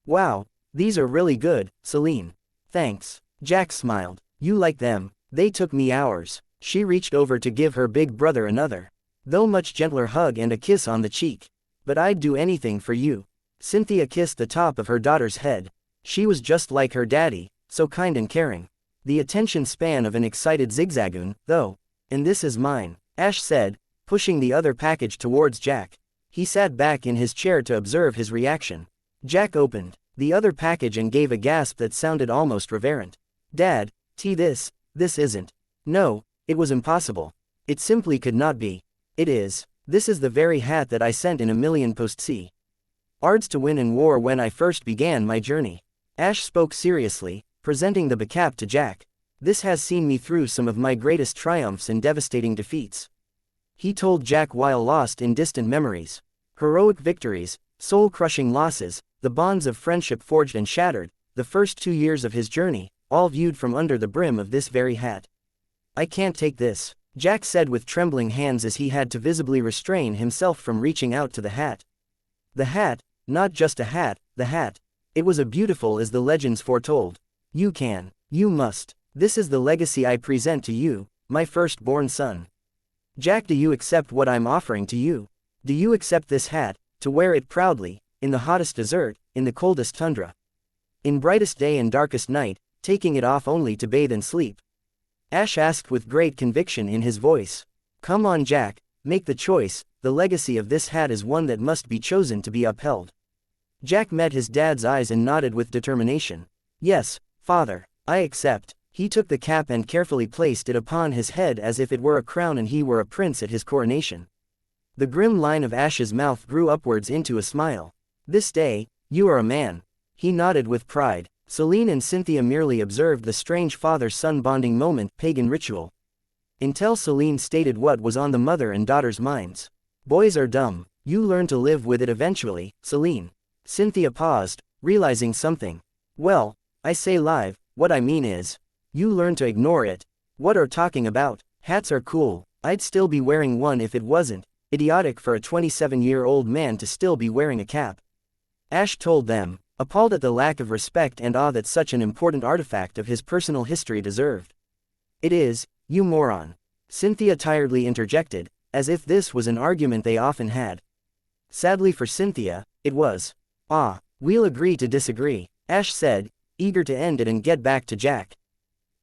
Wow, these are really good, Celine. Thanks. Jack smiled. You like them? They took me hours. She reached over to give her big brother another, though much gentler hug and a kiss on the cheek. But I'd do anything for you. Cynthia kissed the top of her daughter's head. She was just like her daddy, so kind and caring. The attention span of an excited Zigzagoon, though. And this is mine, Ash said, pushing the other package towards Jack. He sat back in his chair to observe his reaction. Jack opened the other package and gave a gasp that sounded almost reverent. Dad, this isn't. No, it was impossible. It simply could not be. It is. This is the very hat that I sent in a million post-C. Ards to win in war when I first began my journey. Ash spoke seriously, presenting the bacap to Jack. This has seen me through some of my greatest triumphs and devastating defeats. He told Jack while lost in distant memories. Heroic victories, soul-crushing losses, the bonds of friendship forged and shattered, the first 2 years of his journey, all viewed from under the brim of this very hat. I can't take this, Jack said with trembling hands as he had to visibly restrain himself from reaching out to the hat. The hat, not just a hat, the hat. It was as beautiful as the legends foretold. You can, you must. This is the legacy I present to you, my firstborn son. Jack, do you accept what I'm offering to you? Do you accept this hat, to wear it proudly, in the hottest desert, in the coldest tundra? In brightest day and darkest night, taking it off only to bathe and sleep? Ash asked with great conviction in his voice. Come on Jack, make the choice, the legacy of this hat is one that must be chosen to be upheld. Jack met his dad's eyes and nodded with determination. Yes, father, I accept. He took the cap and carefully placed it upon his head as if it were a crown and he were a prince at his coronation. The grim line of Ash's mouth grew upwards into a smile. This day, you are a man. He nodded with pride. Celine and Cynthia merely observed the strange father-son bonding moment, pagan ritual. Until Celine stated what was on the mother and daughter's minds. Boys are dumb. You learn to live with it eventually, Celine. Cynthia paused, realizing something. Well, I say live, what I mean is, you learn to ignore it. What are talking about? Hats are cool. I'd still be wearing one if it wasn't idiotic for a 27-year-old man to still be wearing a cap. Ash told them, appalled at the lack of respect and awe that such an important artifact of his personal history deserved. It is, you moron. Cynthia tiredly interjected, as if this was an argument they often had. Sadly for Cynthia, it was. We'll agree to disagree, Ash said, eager to end it and get back to Jack.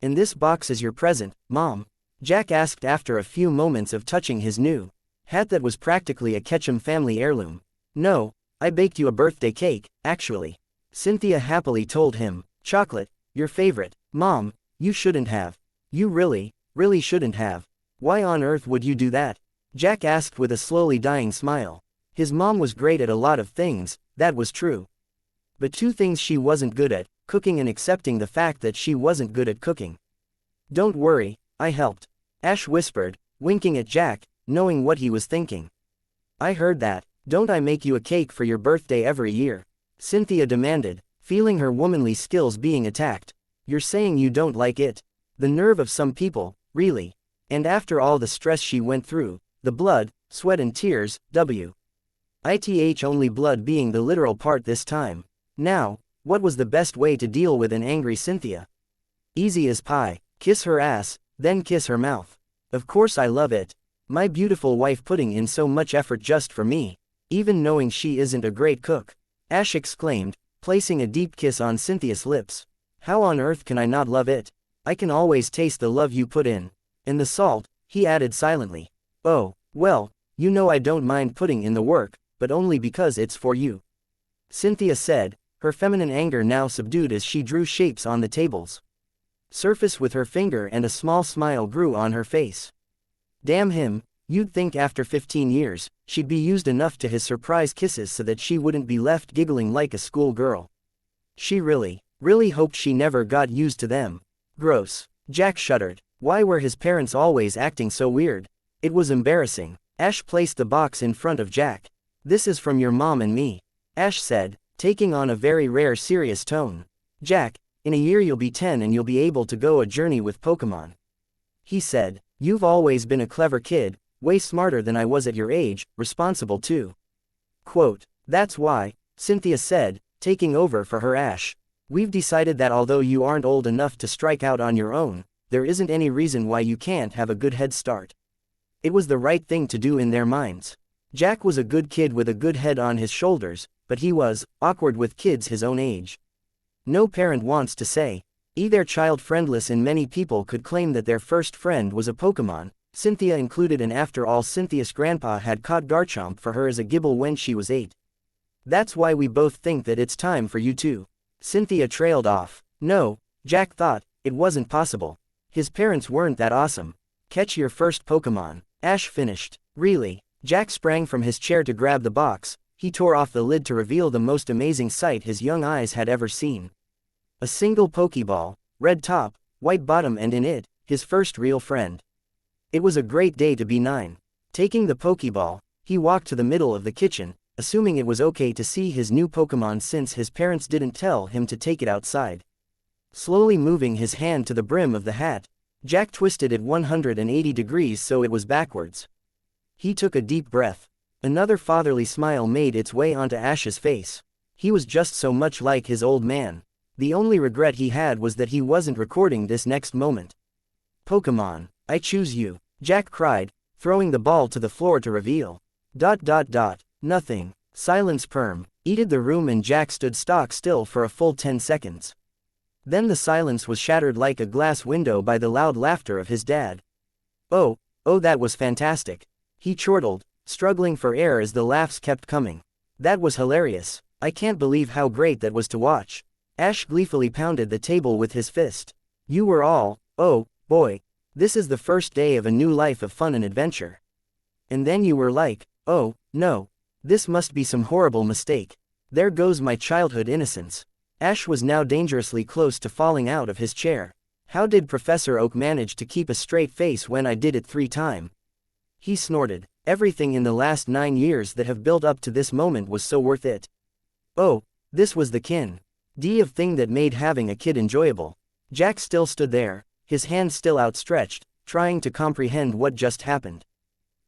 And this box is your present, Mom? Jack asked after a few moments of touching his new hat that was practically a Ketchum family heirloom. No, I baked you a birthday cake, actually. Cynthia happily told him. Chocolate, your favorite. Mom, you shouldn't have. You really shouldn't have. Why on earth would you do that? Jack asked with a slowly dying smile. His mom was great at a lot of things, that was true. But 2 things she wasn't good at, cooking and accepting the fact that she wasn't good at cooking. Don't worry, I helped. Ash whispered, winking at Jack, knowing what he was thinking. I heard that. Don't I make you a cake for your birthday every year? Cynthia demanded, feeling her womanly skills being attacked. You're saying you don't like it? The nerve of some people, really. And after all the stress she went through, the blood, sweat and tears, only blood being the literal part this time. Now, what was the best way to deal with an angry Cynthia? Easy as pie, kiss her ass, then kiss her mouth. Of course I love it. My beautiful wife putting in so much effort just for me, even knowing she isn't a great cook. Ash exclaimed, placing a deep kiss on Cynthia's lips. How on earth can I not love it? I can always taste the love you put in. And the salt, he added silently. Oh, well, you know I don't mind putting in the work, but only because it's for you. Cynthia said, her feminine anger now subdued as she drew shapes on the tables. Surface with her finger and a small smile grew on her face. Damn him, you'd think after 15 years, she'd be used enough to his surprise kisses so that she wouldn't be left giggling like a schoolgirl. She really hoped she never got used to them. Gross. Jack shuddered. Why were his parents always acting so weird? It was embarrassing. Ash placed the box in front of Jack. "This is from your mom and me," Ash said, taking on a very rare serious tone. "Jack, in a year you'll be 10 and you'll be able to go a journey with Pokemon," he said. "You've always been a clever kid, way smarter than I was at your age, responsible too." Quote, "That's why," Cynthia said, taking over for her Ash. "We've decided that although you aren't old enough to strike out on your own, there isn't any reason why you can't have a good head start." It was the right thing to do in their minds. Jack was a good kid with a good head on his shoulders, but he was awkward with kids his own age. No parent wants to say, their child friendless, and many people could claim that their first friend was a Pokemon, Cynthia included, and after all Cynthia's grandpa had caught Garchomp for her as a Gibble when she was 8. "That's why we both think that it's time for you too." Cynthia trailed off. No, Jack thought, it wasn't possible. His parents weren't that awesome. "Catch your first Pokemon," Ash finished. "Really?" Jack sprang from his chair to grab the box. He tore off the lid to reveal the most amazing sight his young eyes had ever seen. A single Pokeball, red top, white bottom, and in it, his first real friend. It was a great day to be 9. Taking the Pokeball, he walked to the middle of the kitchen, assuming it was okay to see his new Pokemon since his parents didn't tell him to take it outside. Slowly moving his hand to the brim of the hat, Jack twisted it 180 degrees so it was backwards. He took a deep breath. Another fatherly smile made its way onto Ash's face. He was just so much like his old man. The only regret he had was that he wasn't recording this next moment. "Pokemon, I choose you," Jack cried, throwing the ball to the floor to reveal. ... Nothing. Silence permeated the room and Jack stood stock still for a full 10 seconds. Then the silence was shattered like a glass window by the loud laughter of his dad. Oh, that was fantastic," he chortled, struggling for air as the laughs kept coming. "That was hilarious. I can't believe how great that was to watch." Ash gleefully pounded the table with his fist. "You were all, oh, boy. This is the first day of a new life of fun and adventure. And then you were like, oh, no. This must be some horrible mistake. There goes my childhood innocence." Ash was now dangerously close to falling out of his chair. "How did Professor Oak manage to keep a straight face when I did it 3 times? He snorted. "Everything in the last 9 years that have built up to this moment was so worth it." Oh, this was the kind of thing that made having a kid enjoyable. Jack still stood there, his hand still outstretched, trying to comprehend what just happened.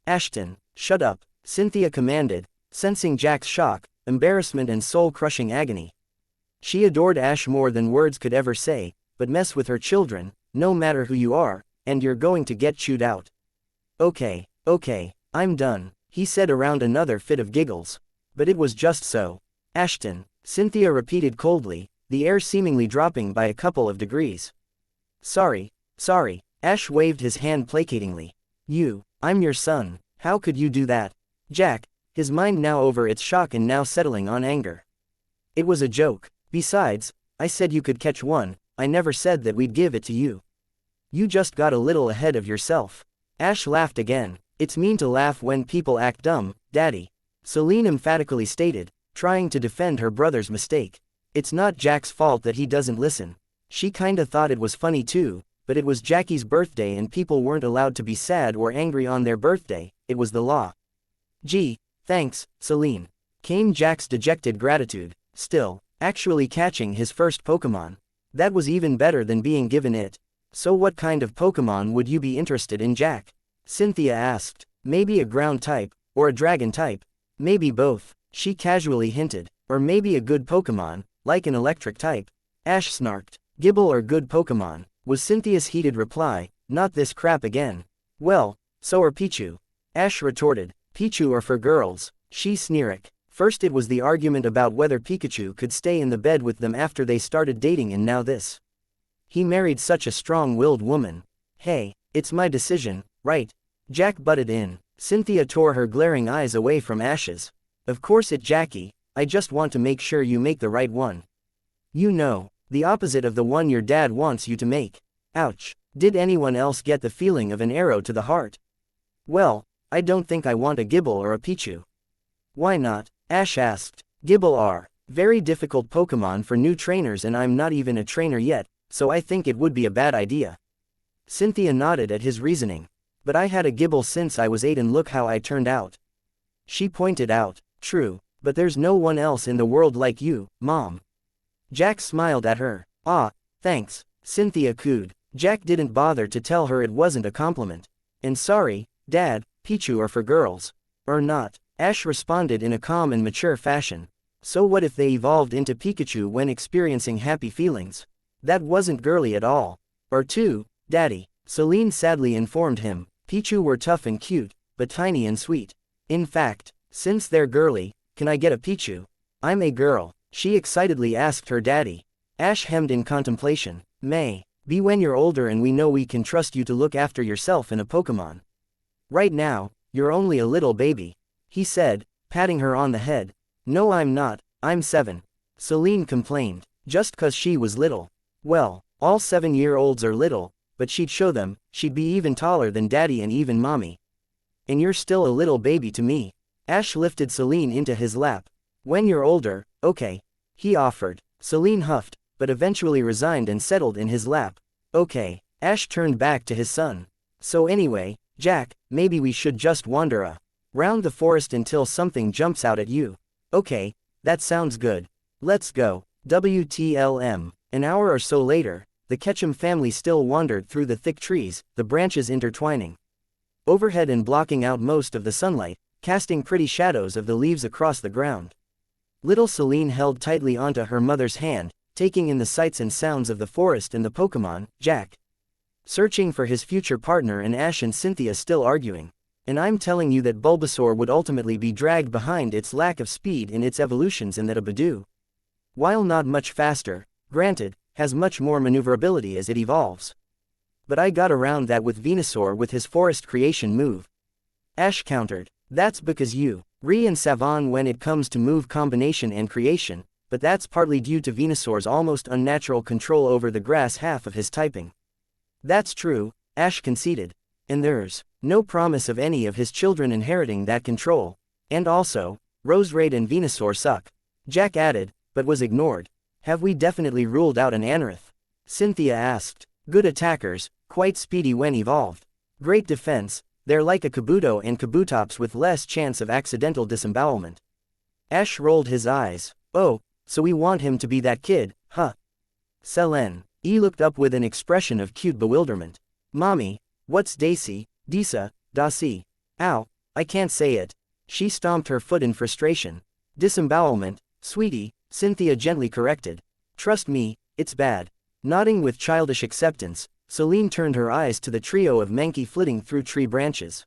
"Ashton, shut up," Cynthia commanded, sensing Jack's shock, embarrassment and soul-crushing agony. She adored Ash more than words could ever say, but mess with her children, no matter who you are, and you're going to get chewed out. Okay, I'm done," he said around another fit of giggles. But it was just so. "Ashton," Cynthia repeated coldly, the air seemingly dropping by a couple of degrees. Sorry, Ash waved his hand placatingly. I'm your son, how could you do that?" Jack, his mind now over its shock and now settling on anger. "It was a joke. Besides, I said you could catch one, I never said that we'd give it to you. You just got a little ahead of yourself." Ash laughed again. "It's mean to laugh when people act dumb, Daddy," Celine emphatically stated, trying to defend her brother's mistake. "It's not Jack's fault that he doesn't listen. She kinda thought it was funny too, but it was Jackie's birthday and people weren't allowed to be sad or angry on their birthday, it was the law." "Gee, thanks, Celine," came Jack's dejected gratitude. Still, actually catching his first Pokemon. That was even better than being given it. "So what kind of Pokemon would you be interested in, Jack?" Cynthia asked. "Maybe a ground type, or a dragon type. Maybe both," she casually hinted. "Or maybe a good Pokemon, like an electric type." Ash snarked. "Gibble or good Pokemon," was Cynthia's heated reply, "not this crap again." "Well, so are Pichu," Ash retorted. "Pichu are for girls," she sneered. First it was the argument about whether Pikachu could stay in the bed with them after they started dating, and now this. He married such a strong-willed woman. "Hey, it's my decision, right?" Jack butted in. Cynthia tore her glaring eyes away from Ash's. "Of course it, Jackie, I just want to make sure you make the right one. You know, the opposite of the one your dad wants you to make." Ouch. Did anyone else get the feeling of an arrow to the heart? "Well, I don't think I want a Gibble or a Pichu." "Why not?" Ash asked. "Gibble are very difficult Pokemon for new trainers and I'm not even a trainer yet, so I think it would be a bad idea." Cynthia nodded at his reasoning. But I had a gibble since I was 8 and look how I turned out. She pointed out. True, but there's no one else in the world like you, Mom. Jack smiled at her. Ah, thanks, Cynthia cooed. Jack didn't bother to tell her it wasn't a compliment. And sorry, Dad, Pichu are for girls. Or not, Ash responded in a calm and mature fashion. So what if they evolved into Pikachu when experiencing happy feelings? That wasn't girly at all. Or two, Daddy, Celine sadly informed him, Pichu were tough and cute, but tiny and sweet. In fact, since they're girly, can I get a Pichu? I'm a girl, she excitedly asked her daddy. Ash hemmed in contemplation. May be when you're older and we know we can trust you to look after yourself and a Pokemon. Right now, you're only a little baby, he said, patting her on the head. No I'm not, I'm 7. Celine complained, just 'cause she was little. Well, all 7-year-olds are little, but she'd show them, she'd be even taller than Daddy and even Mommy. And you're still a little baby to me. Ash lifted Celine into his lap. When you're older, okay, he offered. Celine huffed, but eventually resigned and settled in his lap. Okay, Ash turned back to his son. So anyway, Jack, maybe we should just wander around the forest until something jumps out at you. Okay, that sounds good. Let's go. WTLM. An hour or so later, the Ketchum family still wandered through the thick trees, the branches intertwining overhead and blocking out most of the sunlight, casting pretty shadows of the leaves across the ground. Little Celine held tightly onto her mother's hand, taking in the sights and sounds of the forest and the Pokemon, Jack searching for his future partner and Ash and Cynthia still arguing. And I'm telling you that Bulbasaur would ultimately be dragged behind its lack of speed in its evolutions and that a Badoo, while not much faster, granted, has much more maneuverability as it evolves. But I got around that with Venusaur with his forest creation move. Ash countered. That's because you, Ree and Savon when it comes to move combination and creation, but that's partly due to Venusaur's almost unnatural control over the grass half of his typing. That's true, Ash conceded. And there's no promise of any of his children inheriting that control. And also, Roserade and Venusaur suck. Jack added, but was ignored. Have we definitely ruled out an Anorith? Cynthia asked. Good attackers, quite speedy when evolved. Great defense, they're like a Kabuto and Kabutops with less chance of accidental disembowelment. Ash rolled his eyes. Oh, so we want him to be that kid, huh? Selene. E looked up with an expression of cute bewilderment. Mommy, what's Daisy, Disa, Dasi? Ow, I can't say it. She stomped her foot in frustration. Disembowelment, sweetie, Cynthia gently corrected. Trust me, it's bad. Nodding with childish acceptance, Celine turned her eyes to the trio of Mankey flitting through tree branches.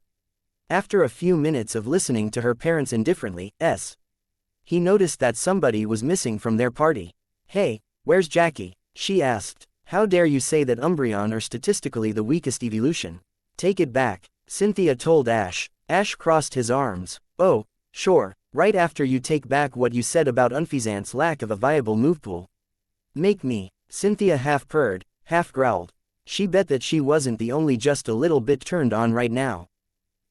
After a few minutes of listening to her parents indifferently, he noticed that somebody was missing from their party. Hey, where's Jackie? She asked. How dare you say that Umbreon are statistically the weakest evolution? Take it back, Cynthia told Ash. Ash crossed his arms. Oh, sure, right after you take back what you said about Unfeazant's lack of a viable move pool. Make me, Cynthia half purred, half growled. She bet that she wasn't the only just a little bit turned on right now.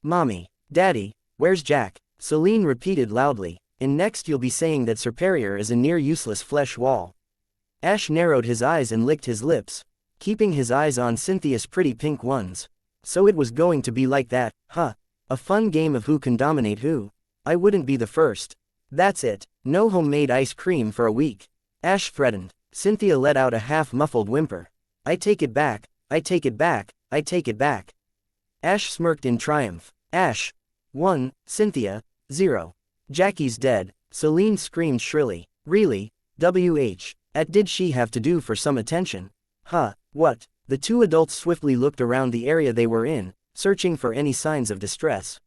Mommy, Daddy, where's Jack? Celine repeated loudly, and next you'll be saying that Serperior is a near useless flesh wall. Ash narrowed his eyes and licked his lips, keeping his eyes on Cynthia's pretty pink ones. So it was going to be like that, huh? A fun game of who can dominate who. I wouldn't be the first. That's it, no homemade ice cream for a week. Ash threatened. Cynthia let out a half-muffled whimper. I take it back, I take it back, I take it back. Ash smirked in triumph. Ash. 1, Cynthia, 0. Jackie's dead, Celine screamed shrilly. Really? Did she have to do for some attention? Huh, what? The two adults swiftly looked around the area they were in, searching for any signs of distress.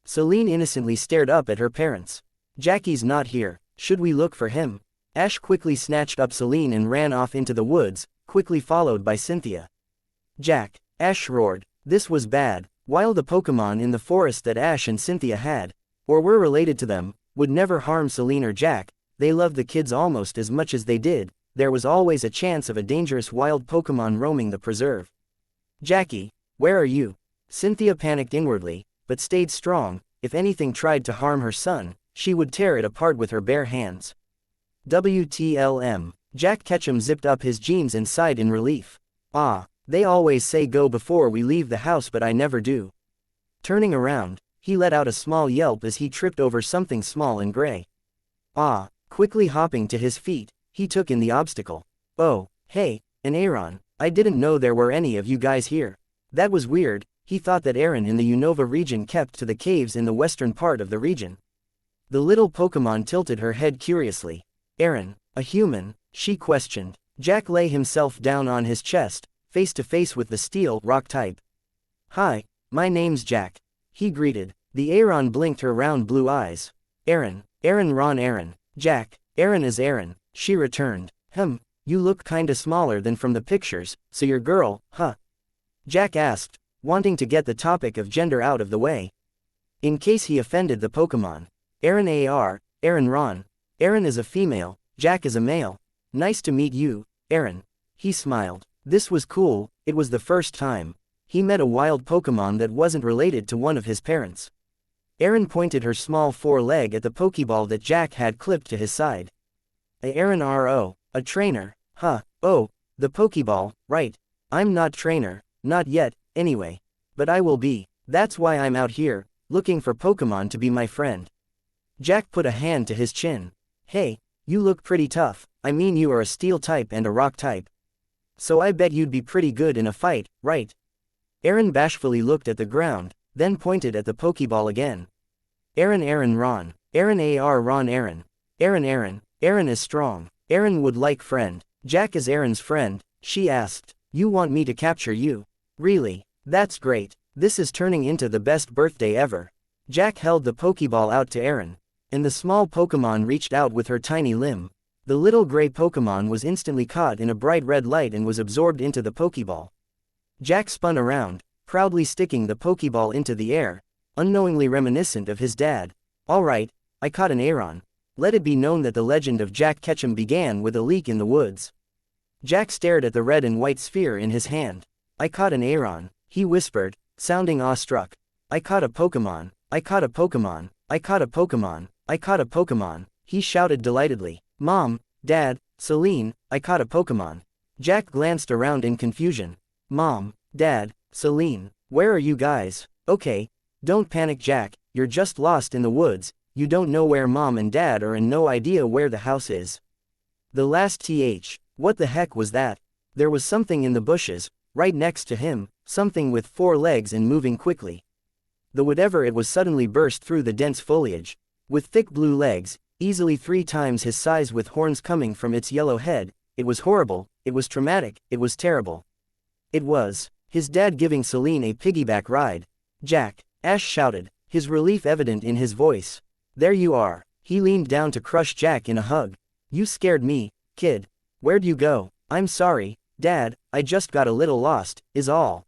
Celine innocently stared up at her parents. Jackie's not here, should we look for him? Ash quickly snatched up Celine and ran off into the woods, quickly followed by Cynthia. Jack, Ash roared. This was bad. While the Pokemon in the forest that Ash and Cynthia had, or were related to them, would never harm Celine or Jack, they loved the kids almost as much as they did, there was always a chance of a dangerous wild Pokemon roaming the preserve. Jackie, where are you? Cynthia panicked inwardly, but stayed strong. If anything tried to harm her son, she would tear it apart with her bare hands. WTLM. Jack Ketchum zipped up his jeans and sighed in relief. Ah, They always say go before we leave the house, but I never do. Turning around, he let out a small yelp as he tripped over something small and gray. Ah! Quickly hopping to his feet, he took in the obstacle. Oh, hey, an Aaron, I didn't know there were any of you guys here. That was weird. He thought that Aaron in the Unova region kept to the caves in the western part of the region. The little Pokemon tilted her head curiously. Aaron, a human? She questioned. Jack lay himself down on his chest, face to face with the steel rock type. Hi, my name's Jack. He greeted. The Aaron blinked her round blue eyes. Aaron, Aaron, Jack, Aaron is Aaron, she returned. You look kinda smaller than from the pictures, so you're girl, huh? Jack asked, wanting to get the topic of gender out of the way. In case he offended the Pokemon. Aaron Ron. Aaron is a female, Jack is a male. Nice to meet you, Aaron. He smiled. This was cool. It was the first time he met a wild Pokemon that wasn't related to one of his parents. Aaron pointed her small foreleg at the Pokeball that Jack had clipped to his side. Aaron a trainer, huh? Oh, the Pokeball, right. I'm not trainer, not yet, anyway. But I will be. That's why I'm out here, looking for Pokemon to be my friend. Jack put a hand to his chin. Hey, you look pretty tough. I mean, you are a steel type and a rock type. So I bet you'd be pretty good in a fight, right? Aaron bashfully looked at the ground, then pointed at the Pokeball again. Aaron Ron. Aaron Ron Aaron. Aaron is strong. Aaron would like friend. Jack is Aaron's friend, she asked. You want me to capture you? Really? That's great. This is turning into the best birthday ever. Jack held the Pokeball out to Aaron, and the small Pokemon reached out with her tiny limb. The little gray Pokemon was instantly caught in a bright red light and was absorbed into the Pokeball. Jack spun around, proudly sticking the Pokeball into the air, unknowingly reminiscent of his dad. Alright, I caught an Aaron. Let it be known that the legend of Jack Ketchum began with a leak in the woods. Jack stared at the red and white sphere in his hand. I caught an Aaron, he whispered, sounding awestruck. I caught a Pokemon. I caught a Pokemon. I caught a Pokemon. I caught a Pokemon, he shouted delightedly. Mom, Dad, Celine, I caught a Pokemon. Jack glanced around in confusion. Mom, Dad, Celine, where are you guys? Okay, don't panic, Jack, you're just lost in the woods. You don't know where Mom and Dad are and no idea where the house is. The last th. What the heck was that? There was something in the bushes, right next to him, something with 4 legs and moving quickly. The whatever it was suddenly burst through the dense foliage. With thick blue legs, easily 3 times his size, with horns coming from its yellow head. It was horrible, it was traumatic, it was terrible. It was his dad giving Celine a piggyback ride. Jack, Ash shouted, his relief evident in his voice. There you are. He leaned down to crush Jack in a hug. You scared me, kid. Where'd you go? I'm sorry, Dad, I just got a little lost, is all.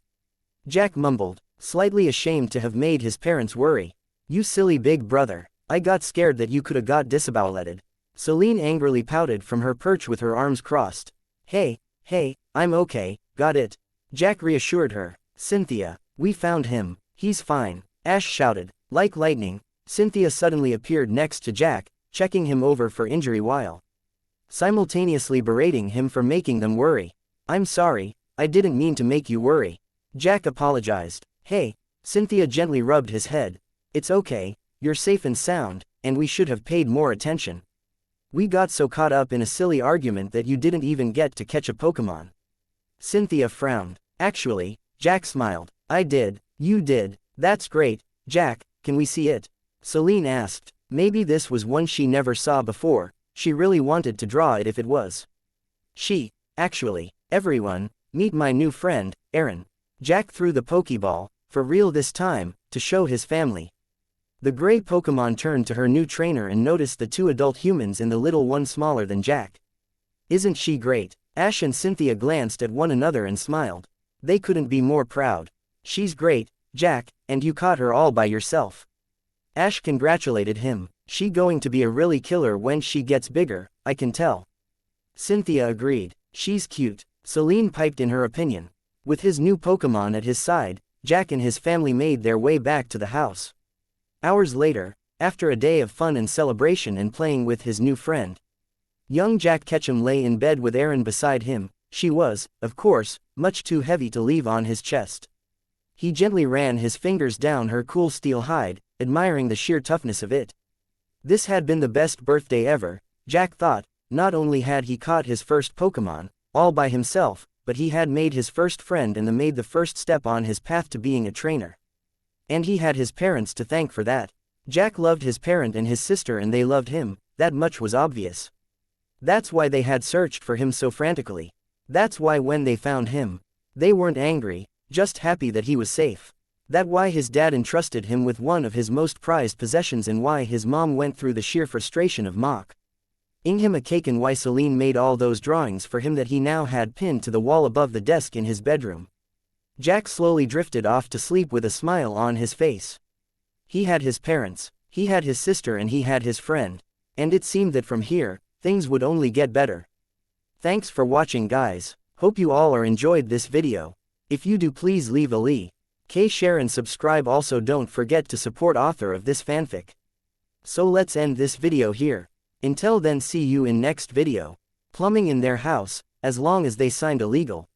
Jack mumbled, slightly ashamed to have made his parents worry. You silly big brother. I got scared that you coulda got disemboweled. Celine angrily pouted from her perch with her arms crossed. Hey, I'm okay, got it. Jack reassured her. Cynthia, we found him. He's fine. Ash shouted. Like lightning, Cynthia suddenly appeared next to Jack, checking him over for injury while simultaneously berating him for making them worry. I'm sorry, I didn't mean to make you worry. Jack apologized. Hey, Cynthia gently rubbed his head. It's okay, you're safe and sound, and we should have paid more attention. We got so caught up in a silly argument that you didn't even get to catch a Pokemon. Cynthia frowned. Actually, Jack smiled. I did. You did. That's great. Jack, can we see it? Celine asked. Maybe this was one she never saw before. She really wanted to draw it if it was. Actually, everyone, meet my new friend, Aaron. Jack threw the Pokeball, for real this time, to show his family. The gray Pokemon turned to her new trainer and noticed the 2 adult humans and the little one smaller than Jack. Isn't she great? Ash and Cynthia glanced at one another and smiled. They couldn't be more proud. She's great, Jack, and you caught her all by yourself. Ash congratulated him. She going to be a really killer when she gets bigger, I can tell. Cynthia agreed. She's cute. Celine piped in her opinion. With his new Pokemon at his side, Jack and his family made their way back to the house. Hours later, after a day of fun and celebration and playing with his new friend, young Jack Ketchum lay in bed with Aaron beside him, She was, of course, much too heavy to leave on his chest. He gently ran his fingers down her cool steel hide, admiring the sheer toughness of it. This had been the best birthday ever, Jack thought. Not only had he caught his first Pokémon, all by himself, but he had made his first friend and made the first step on his path to being a trainer. And he had his parents to thank for that. Jack loved his parent and his sister, and they loved him, that much was obvious. That's why they had searched for him so frantically. That's why when they found him, they weren't angry, just happy that he was safe. That's why his dad entrusted him with one of his most prized possessions, and why his mom went through the sheer frustration of ing him a cake, and why Celine made all those drawings for him that he now had pinned to the wall above the desk in his bedroom. Jack slowly drifted off to sleep with a smile on his face. He had his parents, he had his sister, and he had his friend. And it seemed that from here, things would only get better. Thanks for watching, guys. Hope you all are enjoyed this video. If you do, please leave a like, share and subscribe. Also don't forget to support author of this fanfic. So let's end this video here. Until then, see you in next video. Plumbing in their house, as long as they signed illegal.